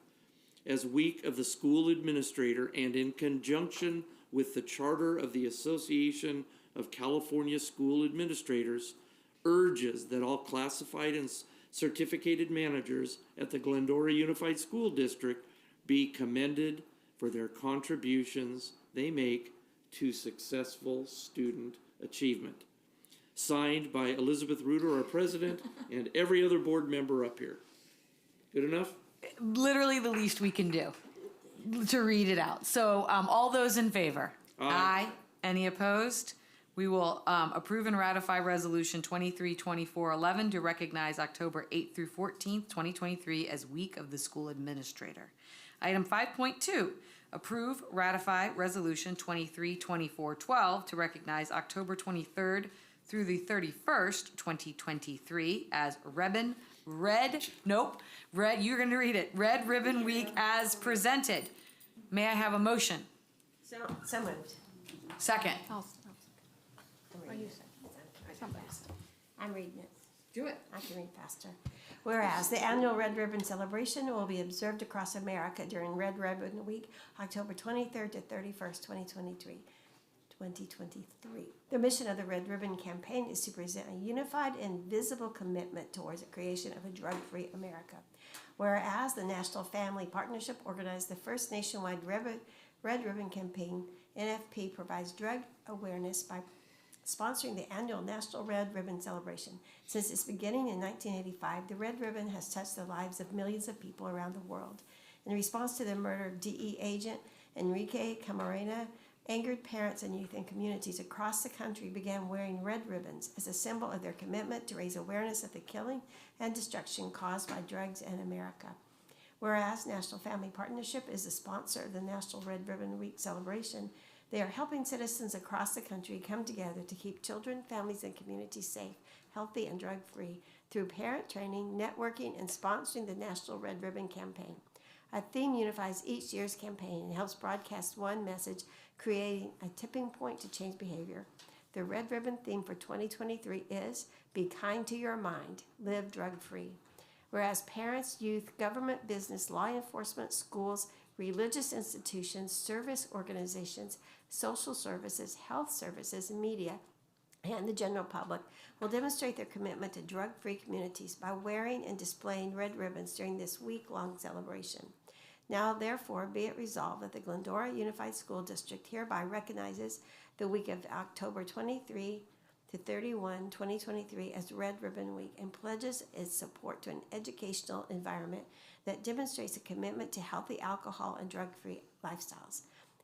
as Week of the School Administrator, and in conjunction with the Charter of the Association of California School Administrators, urges that all classified and certificated managers at the Glendora Unified School District be commended for their contributions they make to successful student achievement. Signed by Elizabeth Reuter, our president, and every other board member up here. Good enough? Literally the least we can do to read it out. So all those in favor? Aye. Any opposed? We will approve and ratify Resolution 232411 to recognize October 8th through 14th, 2023 as Week of the School Administrator. Item 5.2, approve, ratify Resolution 232412 to recognize October 23rd through the 31st, 2023 as Red Ribbon Week as presented. May I have a motion? So moved. Second. I'm reading it. Do it. I can read faster. Whereas the annual Red Ribbon Celebration will be observed across America during Red Ribbon Week, October 23rd to 31st, 2023. The mission of the Red Ribbon Campaign is to present a unified and visible commitment towards the creation of a drug-free America. Whereas the National Family Partnership organized the first nationwide Red Ribbon Campaign, NFP provides drug awareness by sponsoring the annual National Red Ribbon Celebration. Since its beginning in 1985, the Red Ribbon has touched the lives of millions of people around the world. In response to the murder of DE agent Enrique Camarena, angered parents and youth and communities across the country began wearing red ribbons as a symbol of their commitment to raise awareness of the killing and destruction caused by drugs in America. Whereas National Family Partnership is the sponsor of the National Red Ribbon Week celebration, they are helping citizens across the country come together to keep children, families, and communities safe, healthy, and drug-free through parent training, networking, and sponsoring the National Red Ribbon Campaign. A theme unifies each year's campaign and helps broadcast one message, creating a tipping point to change behavior. The Red Ribbon theme for 2023 is Be Kind to Your Mind, Live Drug-Free. Whereas parents, youth, government, business, law enforcement, schools, religious institutions, service organizations, social services, health services, media, and the general public will demonstrate their commitment to drug-free communities by wearing and displaying red ribbons during this week-long celebration. Now, therefore, be it resolved that the Glendora Unified School District hereby recognizes the week of October 23 to 31, 2023 as Red Ribbon Week and pledges its support to an educational environment that demonstrates a commitment to healthy alcohol and drug-free lifestyles.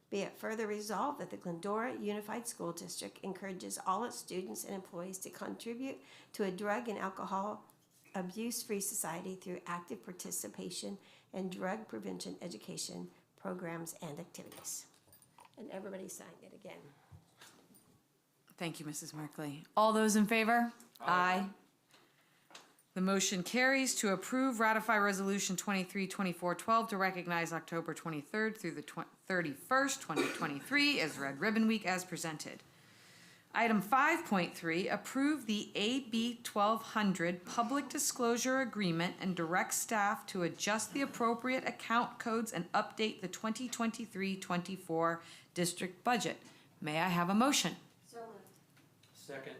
Be it further resolved that the Glendora Unified School District encourages all its students and employees to contribute to a drug and alcohol abuse-free society through active participation in drug prevention education programs and activities. And everybody signed it again. Thank you, Mrs. Markley. All those in favor? Aye. The motion carries to approve, ratify Resolution 232412 to recognize October 23rd through the 31st, 2023 as Red Ribbon Week as presented. Item 5.3, approve the AB 1200 Public Disclosure Agreement and direct staff to adjust the appropriate account codes and update the 2023-24 district budget. May I have a motion? So moved. Second.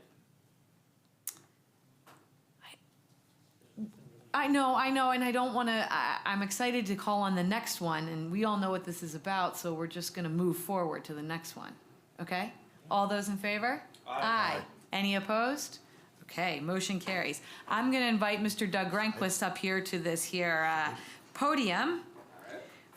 I know, and I don't want to, I'm excited to call on the next one, and we all know what this is about, so we're just going to move forward to the next one. Okay? All those in favor? Aye. Any opposed? Okay, motion carries. I'm going to invite Mr. Doug Rehnquist up here to this here podium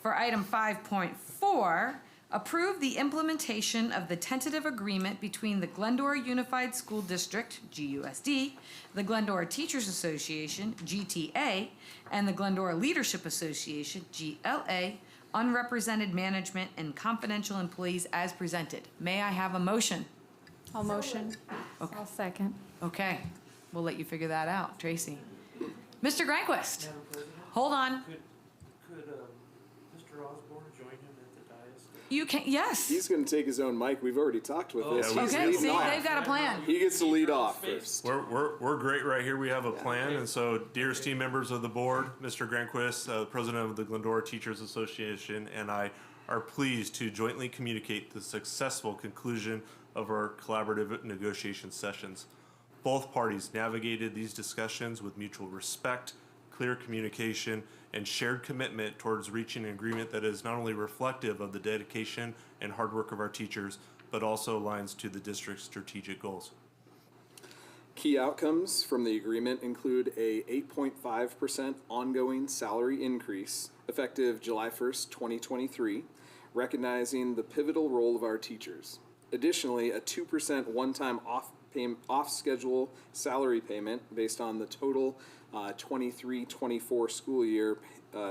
for item 5.4. Approve the implementation of the tentative agreement between the Glendora Unified School District, GUSD, the Glendora Teachers Association, GTA, and the Glendora Leadership Association, GLA, unrepresented management and confidential employees as presented. May I have a motion? I'll motion. Okay. I'll second. Okay, we'll let you figure that out, Tracy. Mr. Granquist, hold on. Could Mr. Osborne join him at the dais? You can, yes. He's going to take his own mic. We've already talked with this. Yeah, okay, see, they've got a plan. He gets to lead off first. We're great right here. We have a plan, and so, dear esteemed members of the board, Mr. Granquist, president of the Glendora Teachers Association, and I are pleased to jointly communicate the successful conclusion of our collaborative negotiation sessions. Both parties navigated these discussions with mutual respect, clear communication, and shared commitment towards reaching an agreement that is not only reflective of the dedication and hard work of our teachers, but also aligns to the district's strategic goals. Key outcomes from the agreement include a 8.5% ongoing salary increase effective July 1st, 2023, recognizing the pivotal role of our teachers. Additionally, a 2% one-time off-schedule salary payment based on the total 23-24 school year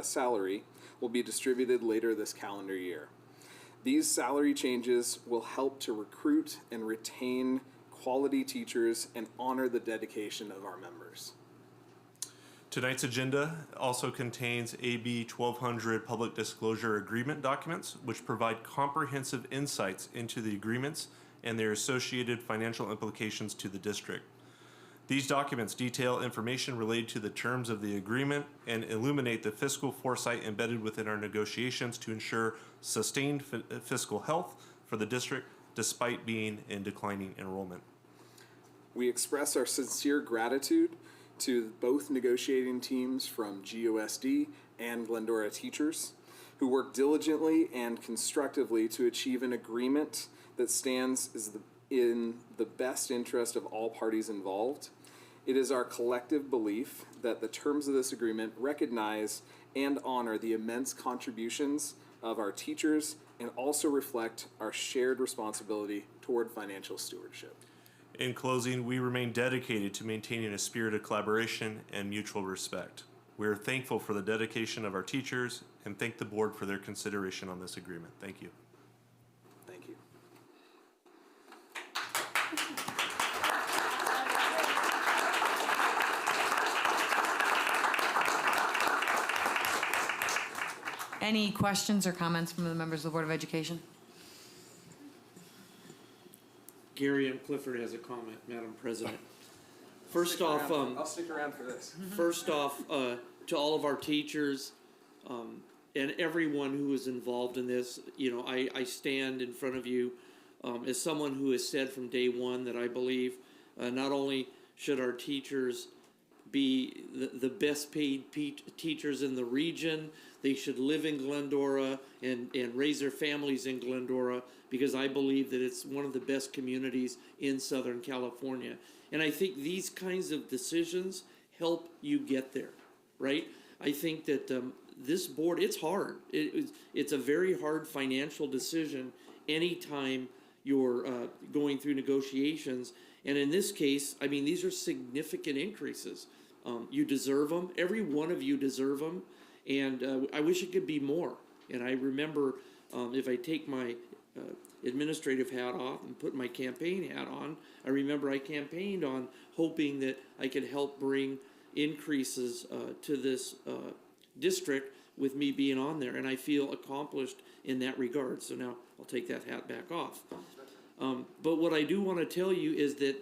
salary will be distributed later this calendar year. These salary changes will help to recruit and retain quality teachers and honor the dedication of our members. Tonight's agenda also contains AB 1200 Public Disclosure Agreement documents, which provide comprehensive insights into the agreements and their associated financial implications to the district. These documents detail information related to the terms of the agreement and illuminate the fiscal foresight embedded within our negotiations to ensure sustained fiscal health for the district despite being in declining enrollment. We express our sincere gratitude to both negotiating teams from GOSD and Glendora teachers who work diligently and constructively to achieve an agreement that stands in the best interest of all parties involved. It is our collective belief that the terms of this agreement recognize and honor the immense contributions of our teachers and also reflect our shared responsibility toward financial stewardship. In closing, we remain dedicated to maintaining a spirit of collaboration and mutual respect. We are thankful for the dedication of our teachers and thank the board for their consideration on this agreement. Thank you. Thank you. Any questions or comments from the members of the Board of Education? Gary M. Clifford has a comment, Madam President. First off, I'll stick around for this. First off, to all of our teachers and everyone who is involved in this, you know, I stand in front of you as someone who has said from day one that I believe not only should our teachers be the best paid teachers in the region, they should live in Glendora and raise their families in Glendora, because I believe that it's one of the best communities in Southern California. And I think these kinds of decisions help you get there, right? I think that this board, it's hard. It's a very hard financial decision anytime you're going through negotiations. And in this case, I mean, these are significant increases. You deserve them. Every one of you deserve them. And I wish it could be more. And I remember if I take my administrative hat off and put my campaign hat on, I remember I campaigned on hoping that I could help bring increases to this district with me being on there. And I feel accomplished in that regard. So now I'll take that hat back off. But what I do want to tell you is that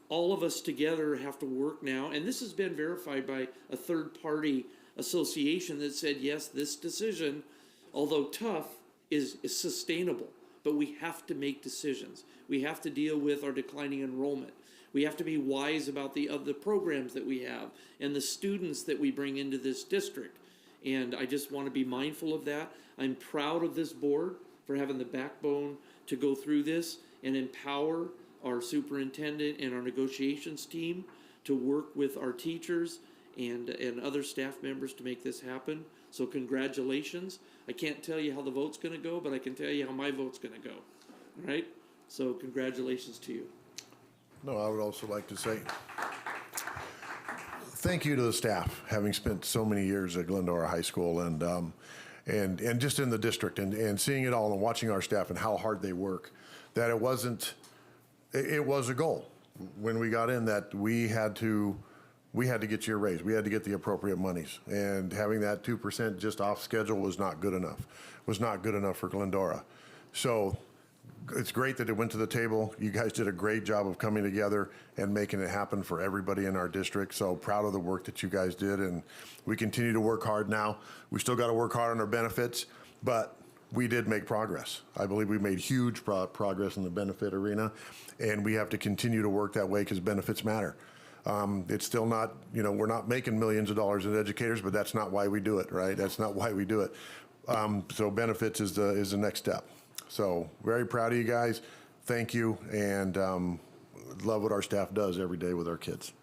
all of us together have to work now, and this has been verified by a third-party association that said, yes, this decision, although tough, is sustainable. But we have to make decisions. We have to deal with our declining enrollment. We have to be wise about the other programs that we have and the students that we bring into this district. And I just want to be mindful of that. I'm proud of this board for having the backbone to go through this and empower our superintendent and our negotiations team to work with our teachers and other staff members to make this happen. So congratulations. I can't tell you how the vote's going to go, but I can tell you how my vote's going to go. All right? So congratulations to you. No, I would also like to say thank you to the staff, having spent so many years at Glendora High School and just in the district and seeing it all and watching our staff and how hard they work, that it was a goal when we got in that we had to get you a raise. We had to get the appropriate monies. And having that 2% just off schedule was not good enough. Was not good enough for Glendora. So it's great that it went to the table. You guys did a great job of coming together and making it happen for everybody in our district. So proud of the work that you guys did. And we continue to work hard now. We still got to work hard on our benefits, but we did make progress. I believe we made huge progress in the benefit arena, and we have to continue to work that way because benefits matter. It's still not, we're not making millions of dollars as educators, but that's not why we do it, right? That's not why we do it. So benefits is the next step. So very proud of you guys. Thank you, and love what our staff does every day with our kids.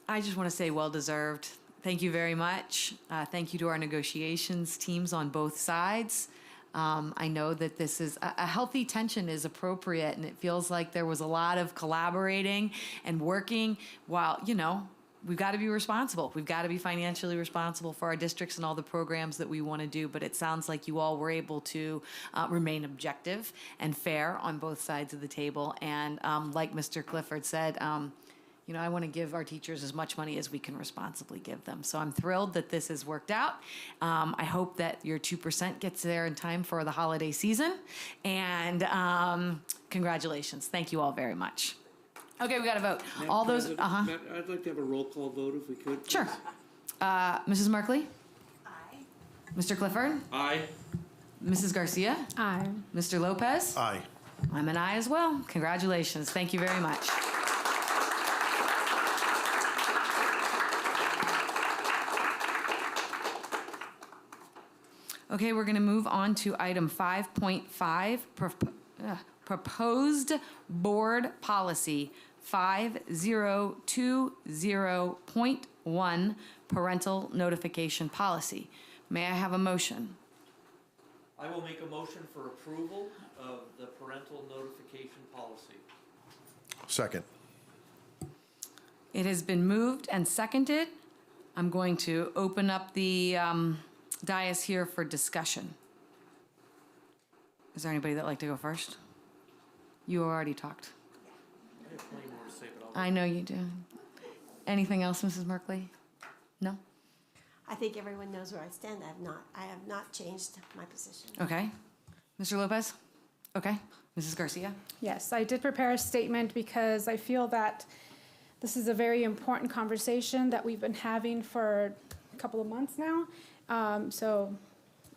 I just want to say well-deserved. Thank you very much. Thank you to our negotiations teams on both sides. I know that this is a healthy tension is appropriate, and it feels like there was a lot of collaborating and working while, we've got to be responsible. We've got to be financially responsible for our districts and all the programs that we want to do. But it sounds like you all were able to remain objective and fair on both sides of the table. And like Mr. Clifford said, you know, I want to give our teachers as much money as we can responsibly give them. So I'm thrilled that this has worked out. I hope that your 2% gets there in time for the holiday season. And congratulations. Thank you all very much. Okay, we got to vote. Madam All those, President, uh-huh. I'd like to have a roll call vote if we could. Sure. Mrs. Markley? Aye. Mr. Clifford? Aye. Mrs. Garcia? Aye. Mr. Lopez? Aye. I'm an aye as well. Congratulations. Thank you very much. Okay, we're going to move on to item 5.5, proposed board policy 5020.1, parental notification policy. May I have a motion? I will make a motion for approval of the parental notification policy. Second. It has been moved and seconded. I'm going to open up the dais here for discussion. Is there anybody that'd like to go first? You already talked. I have plenty more to say, but I know you do. Anything else, Mrs. Markley? No? I think everyone knows where I stand. I have not changed my position. Okay. Mr. Lopez? Okay. Mrs. Garcia? Yes, I did prepare a statement because I feel that this is a very important conversation that we've been having for a couple of months now. So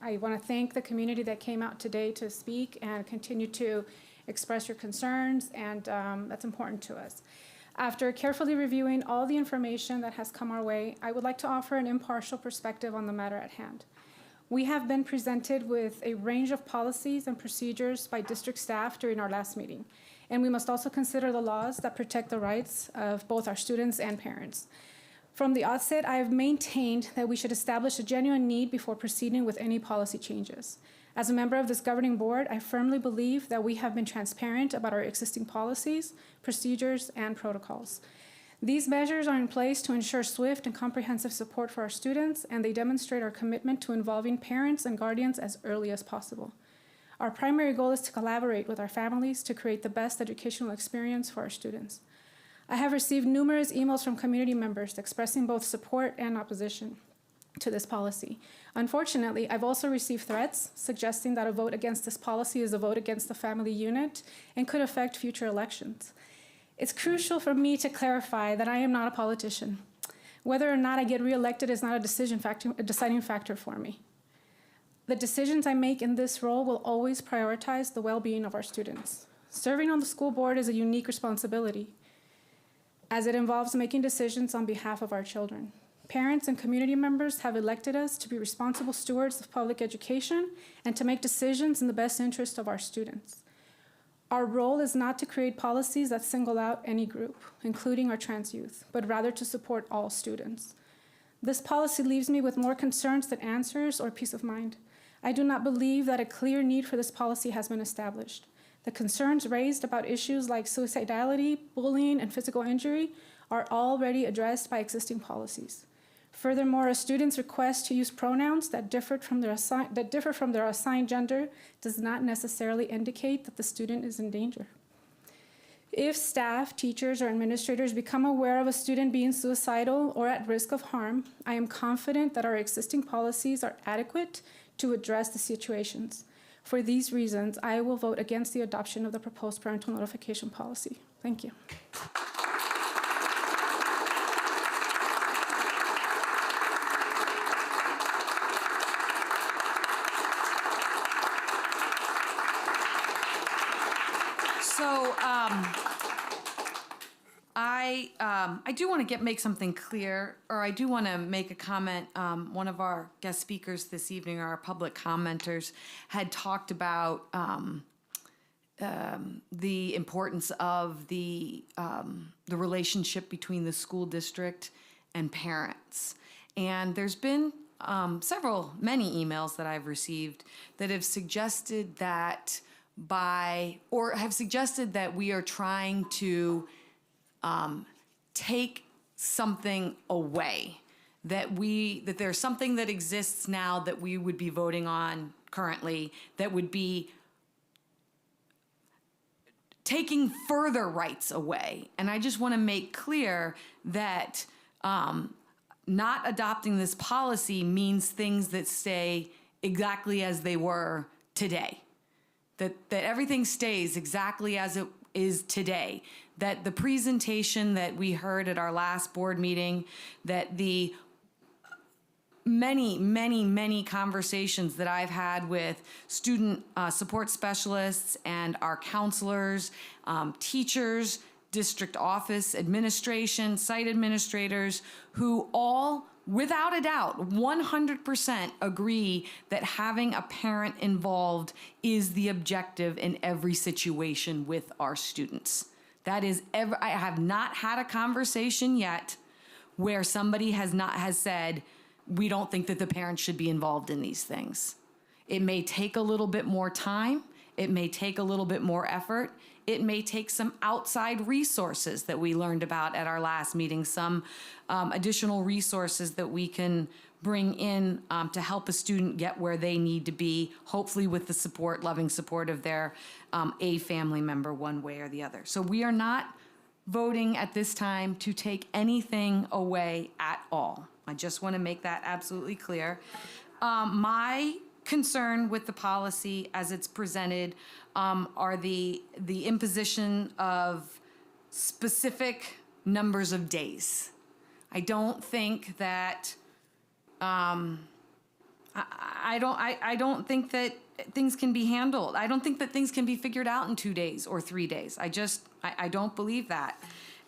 I want to thank the community that came out today to speak and continue to express your concerns, and that's important to us. After carefully reviewing all the information that has come our way, I would like to offer an impartial perspective on the matter at hand. We have been presented with a range of policies and procedures by district staff during our last meeting, and we must also consider the laws that protect the rights of both our students and parents. From the outset, I have maintained that we should establish a genuine need before proceeding with any policy changes. As a member of this governing board, I firmly believe that we have been transparent about our existing policies, procedures, and protocols. These measures are in place to ensure swift and comprehensive support for our students, and they demonstrate our commitment to involving parents and guardians as early as possible. Our primary goal is to collaborate with our families to create the best educational experience for our students. I have received numerous emails from community members expressing both support and opposition to this policy. Unfortunately, I've also received threats suggesting that a vote against this policy is a vote against the family unit and could affect future elections. It's crucial for me to clarify that I am not a politician. Whether or not I get reelected is not a deciding factor for me. The decisions I make in this role will always prioritize the well-being of our students. Serving on the school board is a unique responsibility, as it involves making decisions on behalf of our children. Parents and community members have elected us to be responsible stewards of public education and to make decisions in the best interest of our students. Our role is not to create policies that single out any group, including our trans youth, but rather to support all students. This policy leaves me with more concerns than answers or peace of mind. I do not believe that a clear need for this policy has been established. The concerns raised about issues like suicidality, bullying, and physical injury are already addressed by existing policies. Furthermore, a student's request to use pronouns that differ from their assigned gender does not necessarily indicate that the student is in danger. If staff, teachers, or administrators become aware of a student being suicidal or at risk of harm, I am confident that our existing policies are adequate to address the situations. For these reasons, I will vote against the adoption of the proposed parental notification policy. Thank you. So I do want to make something clear, or I do want to make a comment. One of our guest speakers this evening, our public commenters, had talked about the importance of the relationship between the school district and parents. And there's been many emails that I've received that have suggested that we are trying to take something away, that there's something that exists now that we would be voting on currently that would be taking further rights away. And I just want to make clear that not adopting this policy means things that stay exactly as they were today. That everything stays exactly as it is today. That the presentation that we heard at our last board meeting, that the many conversations that I've had with student support specialists and our counselors, teachers, district office administration, site administrators, who all, without a doubt, 100% agree that having a parent involved is the objective in every situation with our students. That is, I have not had a conversation yet where somebody has said, we don't think that the parents should be involved in these things. It may take a little bit more time. It may take a little bit more effort. It may take some outside resources that we learned about at our last meeting, some additional resources that we can bring in to help a student get where they need to be, hopefully with the support, loving support of their a family member one way or the other. So we are not voting at this time to take anything away at all. I just want to make that absolutely clear. My concern with the policy as it's presented are the imposition of specific numbers of days. I don't think that I don't think that things can be handled. I don't think that things can be figured out in 2 days or 3 days. I don't believe that.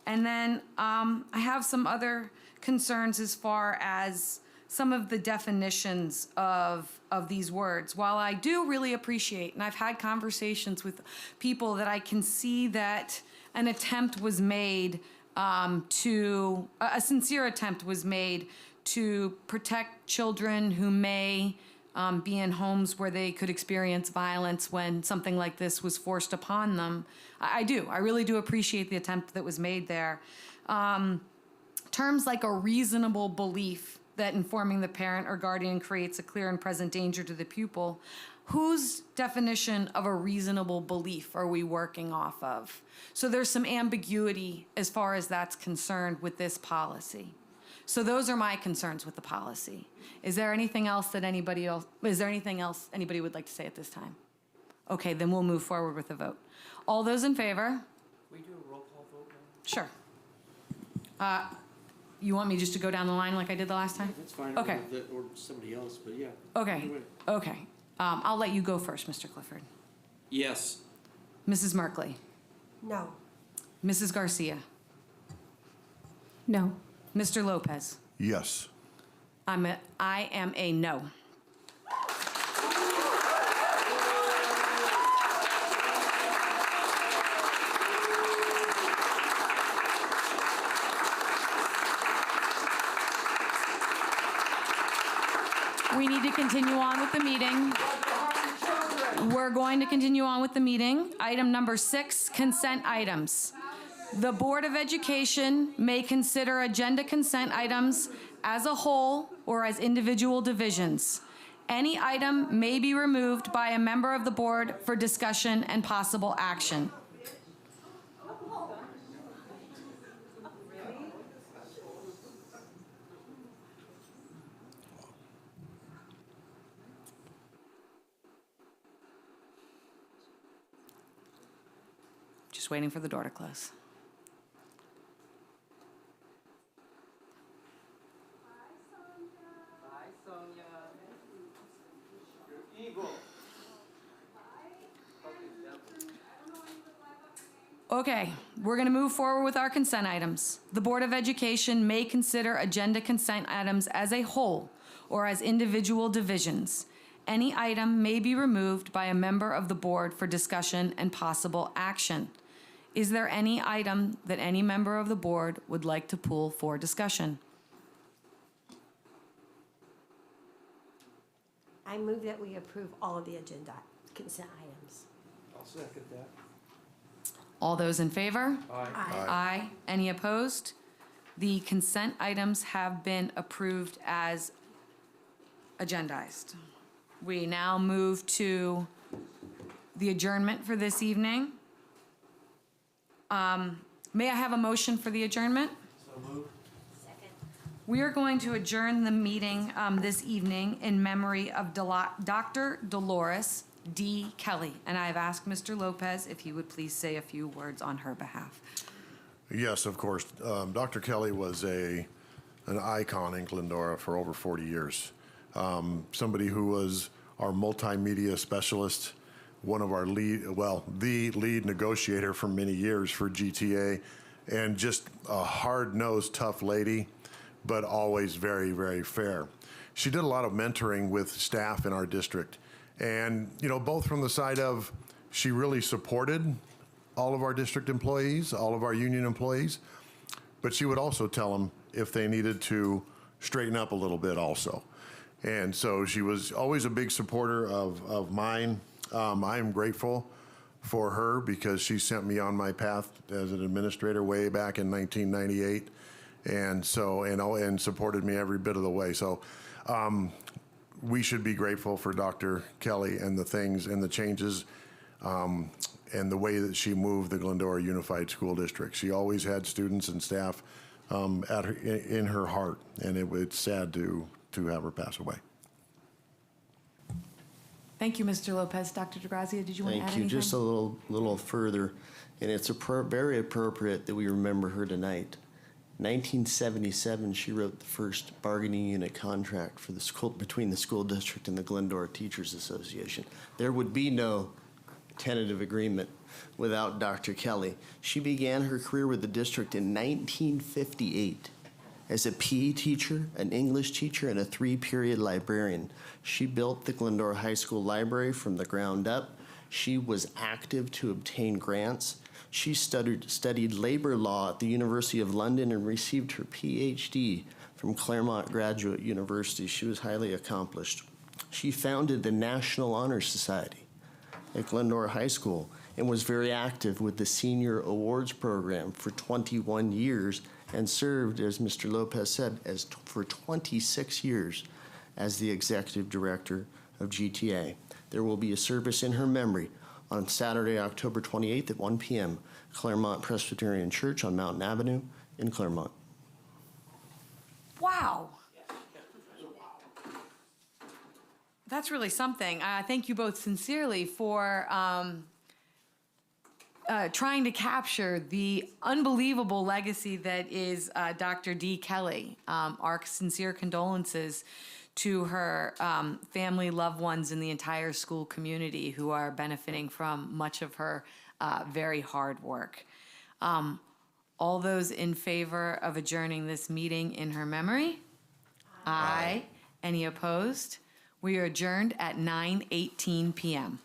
And then I have some other concerns as far as some of the definitions of these words. While I do really appreciate, and I've had conversations with people that I can see that an attempt was made a sincere attempt was made to protect children who may be in homes where they could experience violence when something like this was forced upon them. I really do appreciate the attempt that was made there. Terms like a reasonable belief that informing the parent or guardian creates a clear and present danger to the pupil. Whose definition of a reasonable belief are we working off of? So there's some ambiguity as far as that's concerned with this policy. So those are my concerns with the policy. Is there anything else anybody would like to say at this time? Okay, then we'll move forward with the vote. All those in favor? We do a roll call vote now? Sure. You want me just to go down the line like I did the last time? That's fine. Okay. Or somebody else, but yeah. Okay. Either way. Okay. I'll let you go first, Mr. Clifford. Yes. Mrs. Merkley. No. Mrs. Garcia. No. Mr. Lopez. Yes. I am a no. We need to continue on with the meeting. We're going to continue on with the meeting. Item number 6, consent items. The Board of Education may consider agenda consent items as a whole or as individual divisions. Any item may be removed by a member of the board for discussion and possible action. Just waiting for the door to close. Okay, we're going to move forward with our consent items. The Board of Education may consider agenda consent items as a whole or as individual divisions. Any item may be removed by a member of the board for discussion and possible action. Is there any item that any member of the board would like to pull for discussion? I move that we approve all of the agenda consent items. I'll second that. All those in favor? Aye. Aye. Any opposed? The consent items have been approved as agendized. We now move to the adjournment for this evening. May I have a motion for the adjournment? We are going to adjourn the meeting this evening in memory of Dr. Dolores D. Kelly. And I have asked Mr. Lopez if he would please say a few words on her behalf. Yes, of course. Dr. Kelly was an icon in Glendora for over 40 years. Somebody who was our multimedia specialist, one of our the lead negotiator for many years for GTA, and just a hard-nosed, tough lady, but always very, very fair. She did a lot of mentoring with staff in our district. And, both from the side of she really supported all of our district employees, all of our union employees, but she would also tell them if they needed to straighten up a little bit also. And so she was always a big supporter of mine. I am grateful for her because she sent me on my path as an administrator way back in 1998. And so, and supported me every bit of the way. So we should be grateful for Dr. Kelly and the things and the changes and the way that she moved the Glendora Unified School District. She always had students and staff in her heart, and it's sad to have her pass away. Thank you, Mr. Lopez. Dr. DeGrazia, did you want to add Thank you. anything? Just a little further, and it's very appropriate that we remember her tonight. 1977, she wrote the first bargaining unit contract for the school between the school district and the Glendora Teachers Association. There would be no tentative agreement without Dr. Kelly. She began her career with the district in 1958 as a PE teacher, an English teacher, and a 3-period librarian. She built the Glendora High School Library from the ground up. She was active to obtain grants. She studied labor law at the University of London and received her PhD from Claremont Graduate University. She was highly accomplished. She founded the National Honor Society at Glendora High School and was very active with the Senior Awards Program for 21 years and served, as Mr. Lopez said, for 26 years as the Executive Director of GTA. There will be a service in her memory on Saturday, October 28th at 1 p.m., Claremont Presbyterian Church on Mountain Avenue in Claremont. Wow. That's really something. Thank you both sincerely for trying to capture the unbelievable legacy that is Dr. D. Kelly. Our sincere condolences to her family, loved ones, and the entire school community who are benefiting from much of her very hard work. All those in favor of adjourning this meeting in her memory? Aye. Any opposed? We are adjourned at 9:18 p.m.